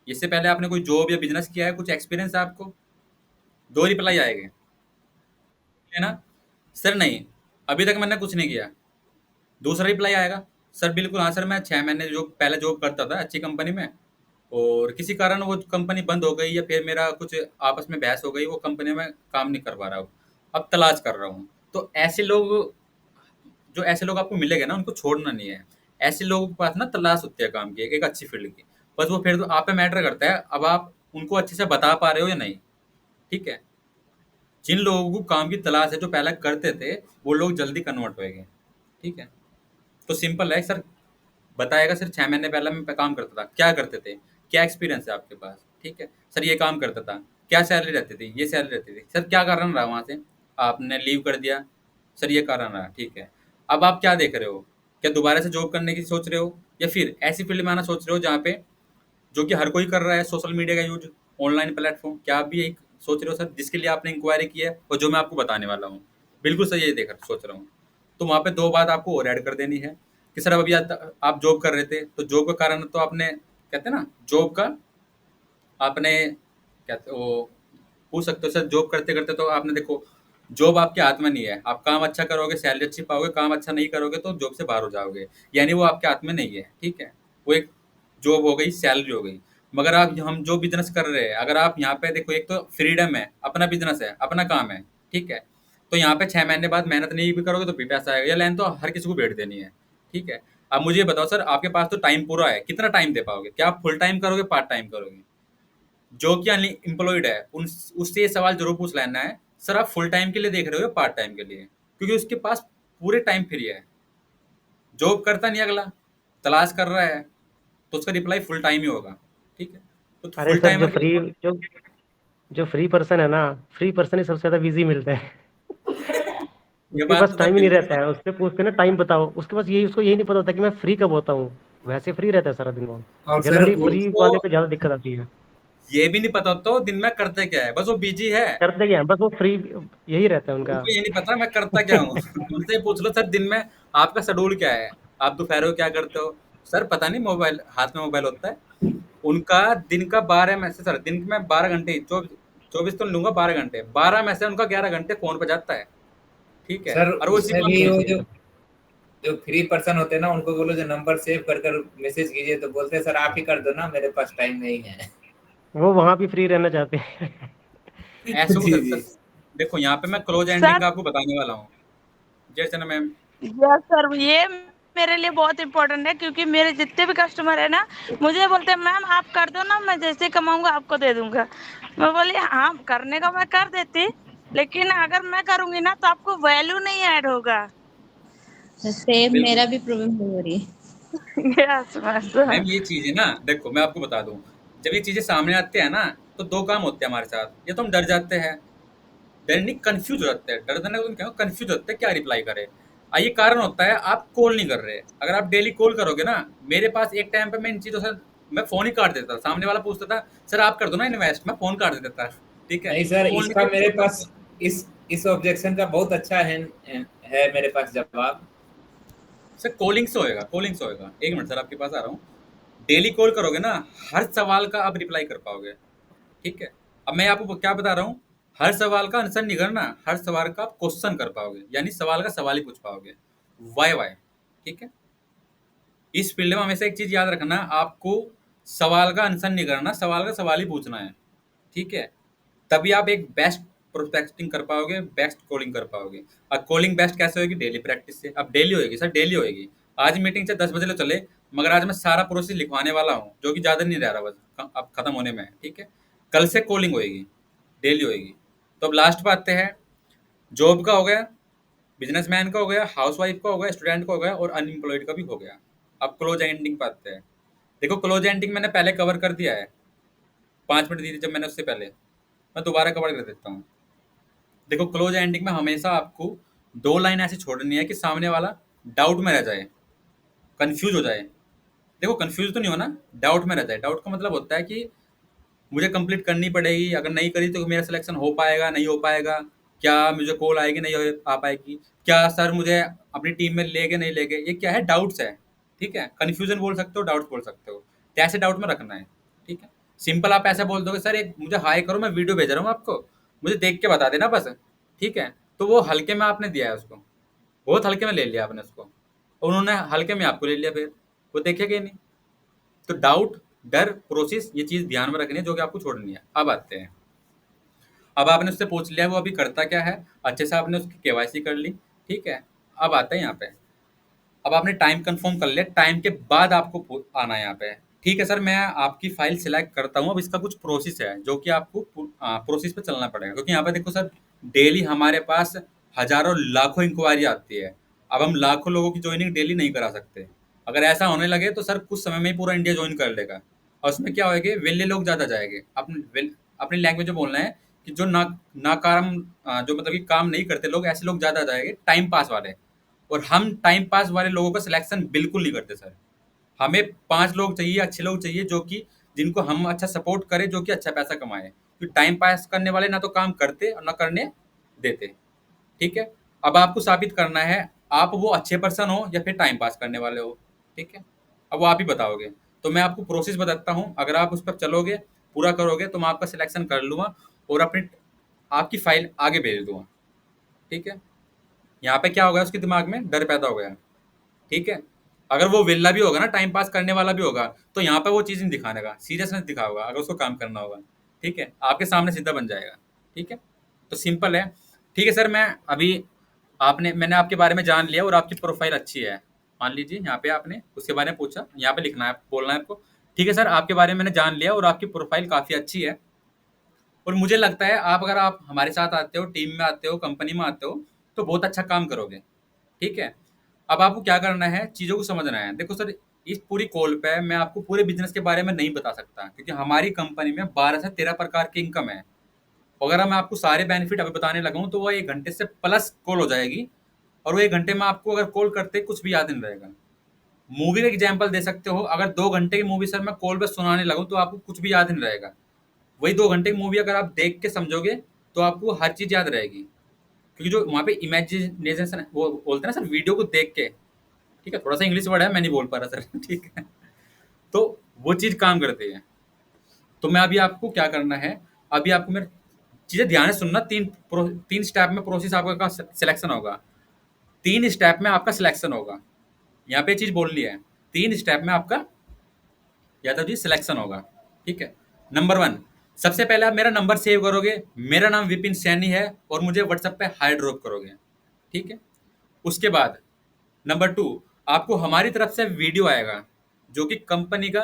इससे पहले आपने कोई जॉब या बिजनेस किया है, कुछ एक्सपीरियंस है आपको? 2 रिप्लाई आएंगे, है ना? सर नहीं, अभी तक मैंने कुछ नहीं किया। दूसरा रिप्लाई आएगा, सर बिल्कुल हाँ सर, मैं 6 महीने जो पहले जॉब करता था अच्छी कंपनी में, और किसी कारण वो कंपनी बंद हो गई या फिर मेरा कुछ आपस में बहस हो गई, वो कंपनी में काम नहीं कर पा रहा हूँ, अब तलाश कर रहा हूँ। तो ऐसे लोग, जो ऐसे लोग आपको मिलेंगे ना, उनको छोड़ना नहीं है। ऐसे लोगों के पास ना तलाश होती है काम की, एक अच्छी फील्ड की, बस वो फिर तो आप पे मैटर करता है, अब आप उनको अच्छे से बता पा रहे हो या नहीं, ठीक है? जिन लोगों को काम की तलाश है, जो पहले करते थे, वो लोग जल्दी कन्वर्ट होएंगे, ठीक है? तो सिंपल है सर, बताएगा सर 6 महीने पहले मैं काम करता था, क्या करते थे, क्या एक्सपीरियंस है आपके पास, ठीक है? सर ये काम करता था, क्या सैलरी रहती थी, ये सैलरी रहती थी, सर क्या कारण रहा वहाँ से, आपने लीव कर दिया, सर ये कारण रहा, ठीक है? अब आप क्या देख रहे हो, क्या दोबारा से जॉब करने की सोच रहे हो, या फिर ऐसी फील्ड में आना सोच रहे हो जहाँ पे, जो कि हर कोई कर रहा है, सोशल मीडिया का यूज, ऑनलाइन प्लेटफॉर्म, क्या आप भी एक सोच रहे हो सर, जिसके लिए आपने इंक्वायरी की है और जो मैं आपको बताने वाला हूँ? बिल्कुल सर, यही देख सोच रहा हूँ। तो वहाँ पे 2 बात आपको और ऐड कर देनी है कि सर अभी आप जॉब कर रहे थे, तो जॉब का कारण तो आपने, कहते हैं ना, जॉब का आपने, कहते वो पूछ सकते हो सर, जॉब करते करते तो आपने, देखो जॉब आपके हाथ में नहीं है, आप काम अच्छा करोगे सैलरी अच्छी पाओगे, काम अच्छा नहीं करोगे तो जॉब से बाहर हो जाओगे, यानी वो आपके हाथ में नहीं है, ठीक है? वो एक जॉब हो गई, सैलरी हो गई। मगर आप, हम जो बिजनेस कर रहे हैं, अगर आप यहाँ पे देखो, एक तो फ्रीडम है, अपना बिजनेस है, अपना काम है, ठीक है? तो यहाँ पे 6 महीने बाद मेहनत नहीं भी करोगे तो भी पैसा आएगा, ये लाइन तो हर किसी को बैठ देनी है, ठीक है? अब मुझे ये बताओ सर, आपके पास तो टाइम पूरा है, कितना टाइम दे पाओगे? क्या आप फुल टाइम करोगे, पार्ट टाइम करोगे? जो कि अनएम्प्लॉयड है उससे ये सवाल जरूर पूछ लेना है, सर आप फुल टाइम के लिए देख रहे हो या पार्ट टाइम के लिए? क्योंकि उसके पास पूरे टाइम फ्री है, जॉब करता नहीं, अगला तलाश कर रहा है, तो उसका रिप्लाई फुल टाइम ही होगा। ठीक है, तो अरे फुल सर, टाइमर के लिए जो जो फ्री पर्सन है ना, फ्री पर्सन ही सबसे ज्यादा बिजी मिलता है। ये उसके बात पास तो सर टाइम ही नहीं बिल्कुल रहता है, उससे पूछते ना टाइम बताओ, उसके पास यही, उसको यही नहीं पता होता कि मैं फ्री कब होता हूँ। वैसे फ्री रहता है सारा दिन वो। और सर जनरली फ्री उसको वाले पे ज्यादा दिक्कत आती है। ये भी नहीं पता होता वो दिन में करते क्या है, बस वो बिजी है, करते क्या है, बस वो फ्री यही रहता है उनका। उनको ये नहीं पता मैं करता क्या हूँ। उनसे पूछ लो सर, दिन में आपका शेड्यूल क्या है, आप दोपहर को क्या करते हो? सर पता नहीं, मोबाइल हाथ में मोबाइल होता है उनका। दिन का 12 में से सर, दिन में 12 घंटे, 24 तो नहीं लूंगा, 12 घंटे, 12 में से उनका 11 घंटे फोन पे जाता है। ठीक है, सर और वो इसी उसमें बात भी वो बिजी है। जो जो फ्री पर्सन होते हैं ना, उनको बोलो जो नंबर सेव कर कर मैसेज कीजिए, तो बोलते हैं सर आप ही कर दो ना, मेरे पास टाइम नहीं है। वो वहां भी फ्री रहना चाहते हैं। ऐसे हो जी सकता जी। है। देखो यहाँ पे मैं क्लोज एंडिंग सर का आपको बताने वाला हूँ। जैसे ना मैम, यस सर, ये मेरे लिए बहुत इम्पोर्टेंट है, क्योंकि मेरे जितने भी कस्टमर है ना, मुझे बोलते हैं मैम आप कर दो ना, मैं जैसे कमाऊंगा आपको दे दूंगा। मैं बोली हाँ, करने का मैं कर देती, लेकिन अगर मैं करूंगी ना तो आपको वैल्यू नहीं ऐड होगा। सेम बिल्कुल मेरा भी प्रॉब्लम हो रही है। Yes ma'am, sir. ये चीज है ना, देखो मैं आपको बता दूं, जब ये चीजें सामने आती है ना, तो दो काम होते हैं हमारे साथ। या तो हम डर जाते हैं, डर नहीं, कंफ्यूज हो जाते हैं। डर देने को तुम क्या, कंफ्यूज होते हैं क्या रिप्लाई करे। ये कारण होता है आप कॉल नहीं कर रहे। अगर आप डेली कॉल करोगे ना, मेरे पास एक टाइम पे मैं इन चीजों से मैं फोन ही काट देता था। सामने वाला पूछता था सर आप कर दो ना इन्वेस्ट, मैं फोन काट देता था। ठीक है, नहीं सर, फोन इसका नहीं मेरे किया पास इस ऑब्जेक्शन का बहुत अच्छा है मेरे पास जवाब। सर, कॉलिंग से होएगा, कॉलिंग से होएगा। एक मिनट सर, आपके पास आ रहा हूँ। डेली कॉल करोगे ना, हर सवाल का आप रिप्लाई कर पाओगे। ठीक है, अब मैं आपको क्या बता रहा हूँ, हर सवाल का आंसर नहीं करना, हर सवाल का आप क्वेश्चन कर पाओगे, यानी सवाल का सवाल ही पूछ पाओगे। Why why. ठीक है, इस फील्ड में हमेशा एक चीज याद रखना, आपको सवाल का आंसर नहीं करना, सवाल का सवाल ही पूछना है। ठीक है, तभी आप एक बेस्ट प्रोस्पेक्टिंग कर पाओगे, बेस्ट कॉलिंग कर पाओगे। अब कॉलिंग बेस्ट कैसे होगी? डेली प्रैक्टिस से। अब डेली होएगी सर, डेली होएगी। आज मीटिंग से 10 बजे लो चले, मगर आज मैं सारा प्रोसेस लिखवाने वाला हूँ, जो कि ज़्यादा नहीं रह रहा, बस अब खत्म होने में है। ठीक है, कल से कॉलिंग होएगी, डेली होएगी। तो अब लास्ट पे आते हैं, जॉब का हो गया, बिजनेसमैन का हो गया, हाउसवाइफ का हो गया, स्टूडेंट का हो गया, और अनएम्प्लॉयड का भी हो गया। अब क्लोज एंडिंग पे आते हैं। देखो, क्लोज एंडिंग मैंने पहले कवर कर दिया है, 5 मिनट दी थी जब मैंने, उससे पहले मैं दोबारा कवर कर देता हूँ। देखो, क्लोज एंडिंग में हमेशा आपको 2 लाइन ऐसी छोड़नी है कि सामने वाला डाउट में रह जाए, कंफ्यूज हो जाए। देखो, कंफ्यूज तो नहीं होना, डाउट में रह जाए। डाउट का मतलब होता है कि मुझे कंप्लीट करनी पड़ेगी, अगर नहीं करी तो मेरा सिलेक्शन हो पाएगा नहीं हो पाएगा, क्या मुझे कॉल आएगी नहीं आ पाएगी, क्या सर मुझे अपनी टीम में लेके नहीं लेके, ये क्या है, डाउट्स है। ठीक है, कन्फ्यूजन बोल सकते हो, डाउट बोल सकते हो, तो ऐसे डाउट में रखना है। ठीक है, सिंपल आप ऐसे बोल दोगे, सर एक मुझे हाई करो, मैं वीडियो भेज रहा हूँ आपको, मुझे देख के बता देना बस। ठीक है, तो वो हल्के में आपने दिया है उसको, बहुत हल्के में ले लिया आपने उसको, और उन्होंने हल्के में आपको ले लिया, फिर वो देखेगा ही नहीं। तो डाउट, डर, प्रोसेस, ये चीज ध्यान में रखनी है, जो कि आपको छोड़नी है। अब आते हैं, अब आपने उससे पूछ लिया वो अभी करता क्या है, अच्छे से आपने उसकी केवाईसी कर ली। ठीक है, अब आते हैं यहाँ पे, अब आपने टाइम कंफर्म कर लिया, टाइम के बाद आपको आना है यहाँ पे। ठीक है सर, मैं आपकी फाइल सिलेक्ट करता हूँ। अब इसका कुछ प्रोसेस है जो कि आपको प्रोसेस पे चलना पड़ेगा, क्योंकि यहाँ पे देखो सर, डेली हमारे पास हजारों लाखों इंक्वायरी आती है। अब हम लाखों लोगों की ज्वाइनिंग डेली नहीं करा सकते। अगर ऐसा होने लगे तो सर कुछ समय में ही पूरा इंडिया ज्वाइन कर लेगा, और उसमें क्या होएगा, वेल्ले लोग ज़्यादा जाएंगे। अपनी लैंग्वेज में बोलना है कि जो नाकाम, जो मतलब कि काम नहीं करते लोग, ऐसे लोग ज़्यादा जाएंगे, टाइम पास वाले। और हम टाइम पास वाले लोगों का सिलेक्शन बिल्कुल नहीं करते सर। हमें 5 लोग चाहिए, अच्छे लोग चाहिए, जो कि जिनको हम अच्छा सपोर्ट करें, जो कि अच्छा पैसा कमाए। क्योंकि टाइम पास करने वाले ना तो काम करते और ना करने देते। ठीक है, अब आपको साबित करना है आप वो अच्छे पर्सन हो या फिर टाइम पास करने वाले हो। ठीक है, अब वो आप ही बताओगे। तो मैं आपको प्रोसेस बताता हूँ, अगर आप उस पर चलोगे, पूरा करोगे, तो मैं आपका सिलेक्शन कर लूँगा और अपनी आपकी फाइल आगे भेज दूंगा। ठीक है, यहाँ पे क्या हो गया, उसके दिमाग में डर पैदा हो गया। ठीक है, अगर वो वेल्ला भी होगा ना, टाइम पास करने वाला भी होगा, तो यहाँ पे वो चीज़ नहीं दिखाने का, सीरियसनेस दिखाओगा अगर उसको काम करना होगा। ठीक है, आपके सामने सीधा बन जाएगा। ठीक है, तो सिंपल है। ठीक है सर, मैं अभी मैंने आपके बारे में जान लिया और आपकी प्रोफाइल अच्छी है। मान लीजिए यहाँ पे आपने उसके बारे में पूछा, यहाँ पे लिखना है, बोलना है आपको, ठीक है सर आपके बारे में मैंने जान लिया और आपकी प्रोफाइल काफ़ी अच्छी है और मुझे लगता है अगर आप हमारे साथ आते हो, टीम में आते हो, कंपनी में आते हो, तो बहुत अच्छा काम करोगे, ठीक है। अब आपको क्या करना है, चीज़ों को समझना है। देखो सर, इस पूरी कॉल पे मैं आपको पूरे बिजनेस के बारे में नहीं बता सकता, क्योंकि हमारी कंपनी में 12 से 13 प्रकार की इनकम है। अगर मैं आपको सारे बेनिफिट अभी बताने लगूँ तो वो 1 घंटे से प्लस कॉल हो जाएगी और वो 1 घंटे में आपको अगर कॉल करते कुछ भी याद नहीं रहेगा। मूवी का एग्जाम्पल दे सकते हो, अगर 2 घंटे की मूवी सर मैं कॉल पे सुनाने लगूँ तो आपको कुछ भी याद नहीं रहेगा। वही 2 घंटे की मूवी अगर आप देख के समझोगे तो आपको हर चीज़ याद रहेगी, क्योंकि जो वहाँ पे इमेजिनेशन वो बोलते हैं ना सर, वीडियो को देख के, ठीक है, थोड़ा सा इंग्लिश वर्ड है मैं नहीं बोल पा रहा सर ठीक है, तो वो चीज़ काम करती है। तो मैं अभी आपको क्या करना है, अभी आपको मेरे चीज़ें ध्यान से सुनना। 3 स्टेप में प्रोसेस आपका सिलेक्शन होगा, 3 स्टेप में आपका सिलेक्शन होगा। यहाँ पे चीज़ बोलनी है, 3 स्टेप में आपका यादव जी सिलेक्शन होगा, ठीक है। नंबर 1, सबसे पहले आप मेरा नंबर सेव करोगे, मेरा नाम विपिन सैनी है और मुझे व्हाट्सएप पे हाई ड्रॉप करोगे, ठीक है। उसके बाद नंबर 2, आपको हमारी तरफ से वीडियो आएगा जो कि कंपनी का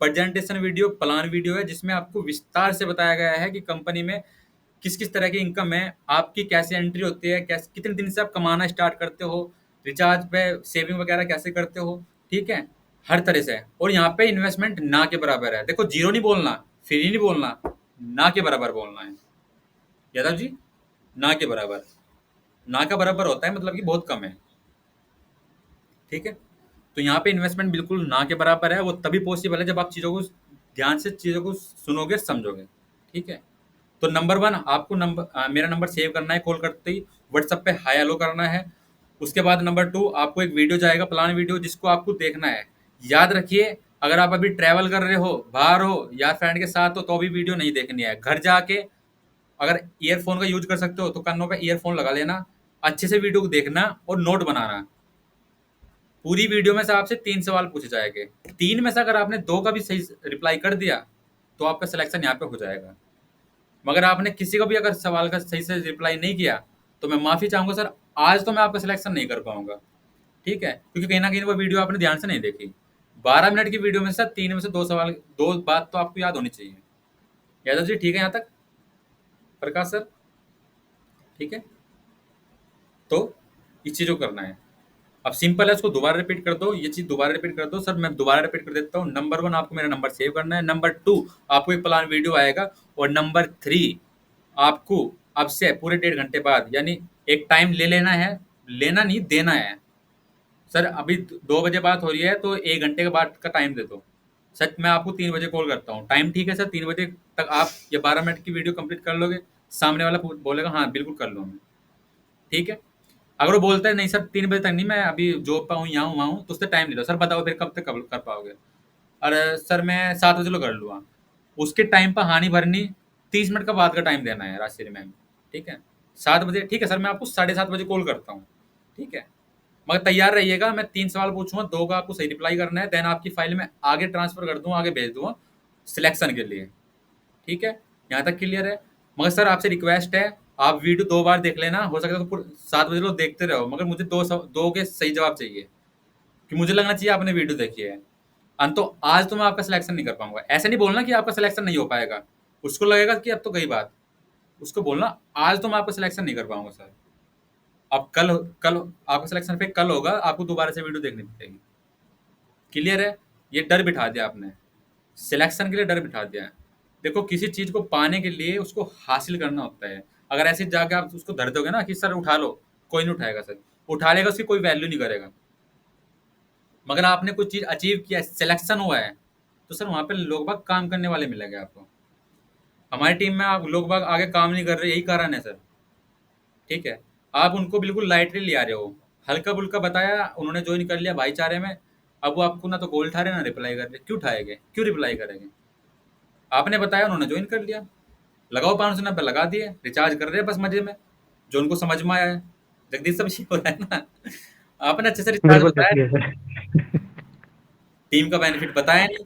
प्रेजेंटेशन वीडियो, प्लान वीडियो है, जिसमें आपको विस्तार से बताया गया है कि कंपनी में किस किस तरह की इनकम है, आपकी कैसे एंट्री होती है, कैसे कितने दिन से आप कमाना स्टार्ट करते हो, रिचार्ज पे सेविंग वगैरह कैसे करते हो, ठीक है, हर तरह से। और यहाँ पे इन्वेस्टमेंट ना के बराबर है। देखो, जीरो नहीं बोलना, फ्री नहीं बोलना, ना के बराबर बोलना है यादव जी, ना के बराबर। ना का बराबर होता है मतलब कि बहुत कम है, ठीक है। तो यहाँ पे इन्वेस्टमेंट बिल्कुल ना के बराबर है। वो तभी पॉसिबल है जब आप चीज़ों को ध्यान से चीज़ों को सुनोगे, समझोगे, ठीक है। तो नंबर 1, आपको मेरा नंबर सेव करना है, कॉल करते ही व्हाट्सएप पे हाय हेलो करना है। उसके बाद नंबर 2, आपको एक वीडियो जाएगा, प्लान वीडियो, जिसको आपको देखना है। याद रखिए, अगर आप अभी ट्रैवल कर रहे हो, बाहर हो या फ्रेंड के साथ हो, तो भी वीडियो नहीं देखनी है। घर जाके अगर ईयरफोन का यूज कर सकते हो तो कानों पे ईयरफोन लगा लेना, अच्छे से वीडियो को देखना और नोट बनाना। पूरी वीडियो में से आपसे 3 सवाल पूछे जाएंगे, 3 में से अगर आपने 2 का भी सही रिप्लाई कर दिया तो आपका सिलेक्शन यहाँ पे हो जाएगा। मगर आपने किसी का भी अगर सवाल का सही से रिप्लाई नहीं किया तो मैं माफ़ी चाहूँगा सर, आज तो मैं आपका सिलेक्शन नहीं कर पाऊंगा, ठीक है, क्योंकि कहीं ना कहीं वो वीडियो आपने ध्यान से नहीं देखी। 12 मिनट की वीडियो में से 3 में से 2 सवाल, 2 बात तो आपको याद होनी चाहिए। यादव जी ठीक है यहाँ तक? प्रकाश सर ठीक है? तो इस चीज़ को करना है। अब सिंपल है, उसको दोबारा रिपीट कर दो, ये चीज़ दोबारा रिपीट कर दो। सर मैं दोबारा रिपीट कर देता हूँ। नंबर 1, आपको मेरा नंबर सेव करना है। नंबर 2, आपको एक प्लान वीडियो आएगा। और नंबर 3, आपको अब से पूरे 1.5 घंटे बाद, यानी एक टाइम ले लेना है, लेना नहीं देना है। सर अभी 2 बजे बात हो रही है तो 1 घंटे के बाद का टाइम दे दो। सर मैं आपको 3 बजे कॉल करता हूँ, टाइम ठीक है सर? 3 बजे तक आप ये 12 मिनट की वीडियो कंप्लीट कर लोगे? सामने वाला बोलेगा हाँ बिल्कुल कर लूँगा, ठीक है। अगर वो बोलता है नहीं सर 3 बजे तक नहीं, मैं अभी जॉब पर हूँ, यहाँ हूँ वहाँ हूँ, तो उससे टाइम ले लो। सर बताओ फिर कब तक कर पाओगे? अरे सर मैं 7 बजे लो कर लूँगा। उसके टाइम पर हानि भरनी, 30 मिनट का बाद का टाइम देना है राजश्री मैम, ठीक है। 7 बजे ठीक है सर, मैं आपको 7:30 बजे कॉल करता हूँ, ठीक है। मगर तैयार रहिएगा, मैं 3 सवाल पूछूंगा, 2 का आपको सही रिप्लाई करना है, देन आपकी फाइल में आगे ट्रांसफर कर दूँगा, आगे भेज दूँगा सिलेक्शन के लिए, ठीक है। यहाँ तक क्लियर है? मगर सर आपसे रिक्वेस्ट है, आप वीडियो 2 बार देख लेना, हो सके तो 7 बजे लोग देखते रहो, मगर मुझे 2 के सही जवाब चाहिए, कि मुझे लगना चाहिए आपने वीडियो देखी है। तो आज तो मैं आपका सिलेक्शन नहीं कर पाऊंगा। ऐसे नहीं बोलना कि आपका सिलेक्शन नहीं हो पाएगा, उसको लगेगा कि अब तो गई बात। उसको बोलना आज तो मैं आपका सिलेक्शन नहीं कर पाऊंगा सर, अब कल कल आपका सिलेक्शन फिर कल होगा, आपको दोबारा से वीडियो देखनी पड़ेगी। क्लियर है? ये डर बिठा दिया आपने, सिलेक्शन के लिए डर बिठा दिया है। देखो, किसी चीज़ को पाने के लिए उसको हासिल करना होता है। अगर ऐसे जाके आप उसको धर दोगे ना कि सर उठा लो, कोई नहीं उठाएगा सर, उठा लेगा उसकी कोई वैल्यू नहीं करेगा। मगर आपने कुछ चीज़ अचीव किया, सिलेक्शन हुआ है, तो सर वहाँ पे लोग बाग काम करने वाले मिलेंगे आपको। हमारी टीम में आप लोग बाग आगे काम नहीं कर रहे, यही कारण है सर, ठीक है। आप उनको बिल्कुल लाइटली ले आ रहे हो, हल्का बुल्का बताया, उन्होंने ज्वाइन कर लिया भाईचारे में, अब वो आपको ना तो कॉल उठा रहे ना रिप्लाई कर रहे। क्यों उठाएंगे, क्यों रिप्लाई करेंगे? आपने बताया, उन्होंने ज्वाइन कर लिया, लगाओ 590 लगा दिए, रिचार्ज कर रहे हैं बस मजे में, जो उनको समझ में आया है। जगदीश सब इसी हो रहा है ना, आपने अच्छे से रिचार्ज बिल्कुल बताया, सही है सर। टीम का बेनिफिट बताया नहीं,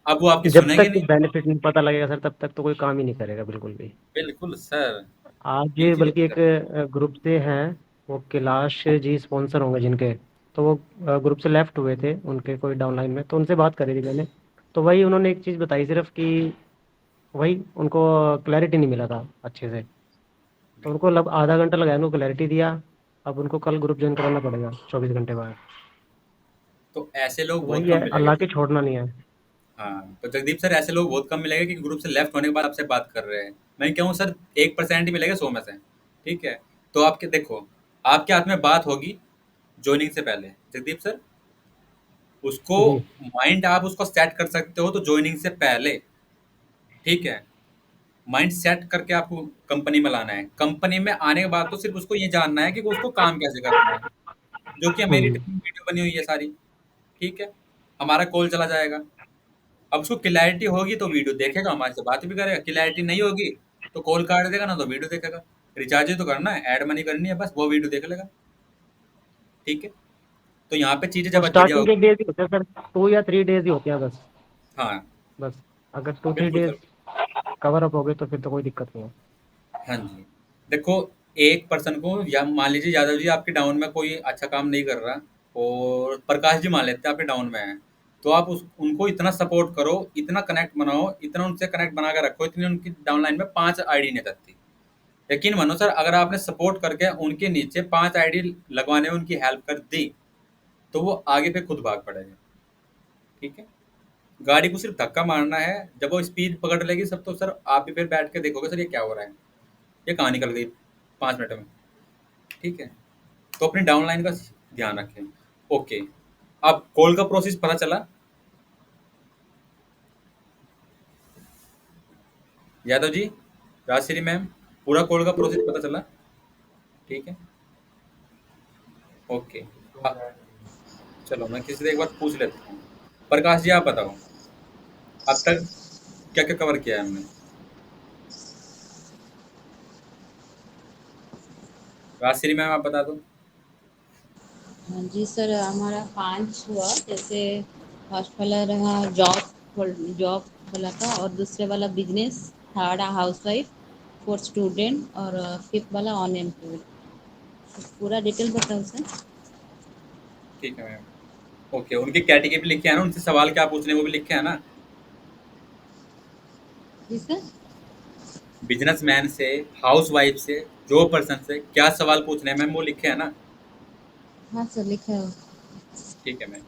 अब वो आपकी जब सुनेंगे तक नहीं। बेनिफिट नहीं पता लगेगा सर, तब तक तो कोई काम ही नहीं करेगा बिल्कुल भी। बिल्कुल सर, आज इन चीज़ों बल्कि को एक ग्रुप से हैं, वो कैलाश जी स्पॉन्सर होंगे जिनके, तो वो ग्रुप से लेफ्ट हुए थे, उनके कोई डाउनलाइन में, तो उनसे बात करी थी मैंने। तो वही उन्होंने एक चीज़ बताई सिर्फ कि वही उनको क्लैरिटी नहीं मिला था अच्छे से। तो उनको आधा घंटा लगाया, उनको क्लैरिटी दिया। अब उनको कल ग्रुप ज्वाइन कराना पड़ेगा 24 घंटे बाद। तो ऐसे लोग बहुत वही है, कम मिलेंगे। अल्लाह के छोड़ना नहीं है। हाँ, तो जगदीप सर ऐसे लोग बहुत कम मिलेंगे कि ग्रुप से लेफ्ट होने के बाद आपसे बात कर रहे हैं। मैं कहूँ सर 1% ही मिलेगा 100 में से। ठीक है, तो आपके देखो, आपके हाथ में बात होगी ज्वाइनिंग से पहले जगदीप सर, उसको जी माइंड आप उसको सेट कर सकते हो तो ज्वाइनिंग से पहले। ठीक है, माइंड सेट करके आपको कंपनी में लाना है। कंपनी में आने के बाद तो सिर्फ उसको ये जानना है कि वो उसको काम कैसे करना है, जो कि मेरी हम्म। ट्रेनिंग वीडियो बनी हुई है सारी। ठीक है, हमारा कॉल चला जाएगा। अब उसको क्लैरिटी होगी तो वीडियो देखेगा, हमारे से बात भी करेगा। क्लैरिटी नहीं होगी तो कॉल काट देगा, ना तो वीडियो देखेगा। रिचार्ज ही तो करना है, ऐड मनी करनी है, बस वो वीडियो देख लेगा। ठीक है, तो यहाँ पे चीजें वो जब बढ़िया स्टार्टिंग के होगी। डेज ही होते हैं सर, 2 या 3 डेज ही होते हैं बस। हाँ, बस अगर 2-3 डेज बिल्कुल सर। कवर अप हो गए तो फिर तो कोई दिक्कत नहीं है। हाँ जी, देखो, एक पर्सन को, या मान लीजिए यादव जी आपके डाउन में कोई अच्छा काम नहीं कर रहा, और प्रकाश जी मान लेते हैं आपके डाउन में है, तो आप उनको इतना सपोर्ट करो, इतना कनेक्ट बनाओ, इतना उनसे कनेक्ट बना के रखो, इतनी उनकी डाउनलाइन में 5 आईडी नहीं रहती। यकीन मानो सर, अगर आपने सपोर्ट करके उनके नीचे 5 आईडी लगवाने में उनकी हेल्प कर दी, तो वो आगे पे खुद भाग पड़ेगा। ठीक है, गाड़ी को सिर्फ धक्का मारना है, जब वो स्पीड पकड़ लेगी सब, तो सर आप भी फिर बैठ के देखोगे सर ये क्या हो रहा है, ये कहाँ निकल गई 5 मिनट में। ठीक है, तो अपनी डाउनलाइन का ध्यान रखें। ओके, अब कॉल का प्रोसेस पता चला यादव जी, राजश्री मैम, पूरा कॉल का प्रोसेस पता चला। ठीक है, ओके। चलो मैं किसी से एक बार पूछ लेता हूँ। प्रकाश जी आप बताओ, अब तक क्या क्या कवर किया है हमने। राजश्री मैम आप बता दो। हाँ जी सर, हमारा 5 हुआ। जैसे फर्स्ट वाला रहा जॉब वाला का, और दूसरे वाला business, third house wife, fourth student, और फिफ्थ वाला अनएम्प्लॉयड। पूरा डिटेल बताओ सर। ठीक है मैम, ओके। उनकी कैटेगरी लिखे है ना, उनसे सवाल क्या पूछने वो भी लिखे है ना। जी सर। बिजनेसमैन से, हाउस वाइफ से, जो पर्सन से क्या सवाल पूछने हैं मैम, वो लिखे है ना। हाँ सर, लिखा है। ठीक है मैम,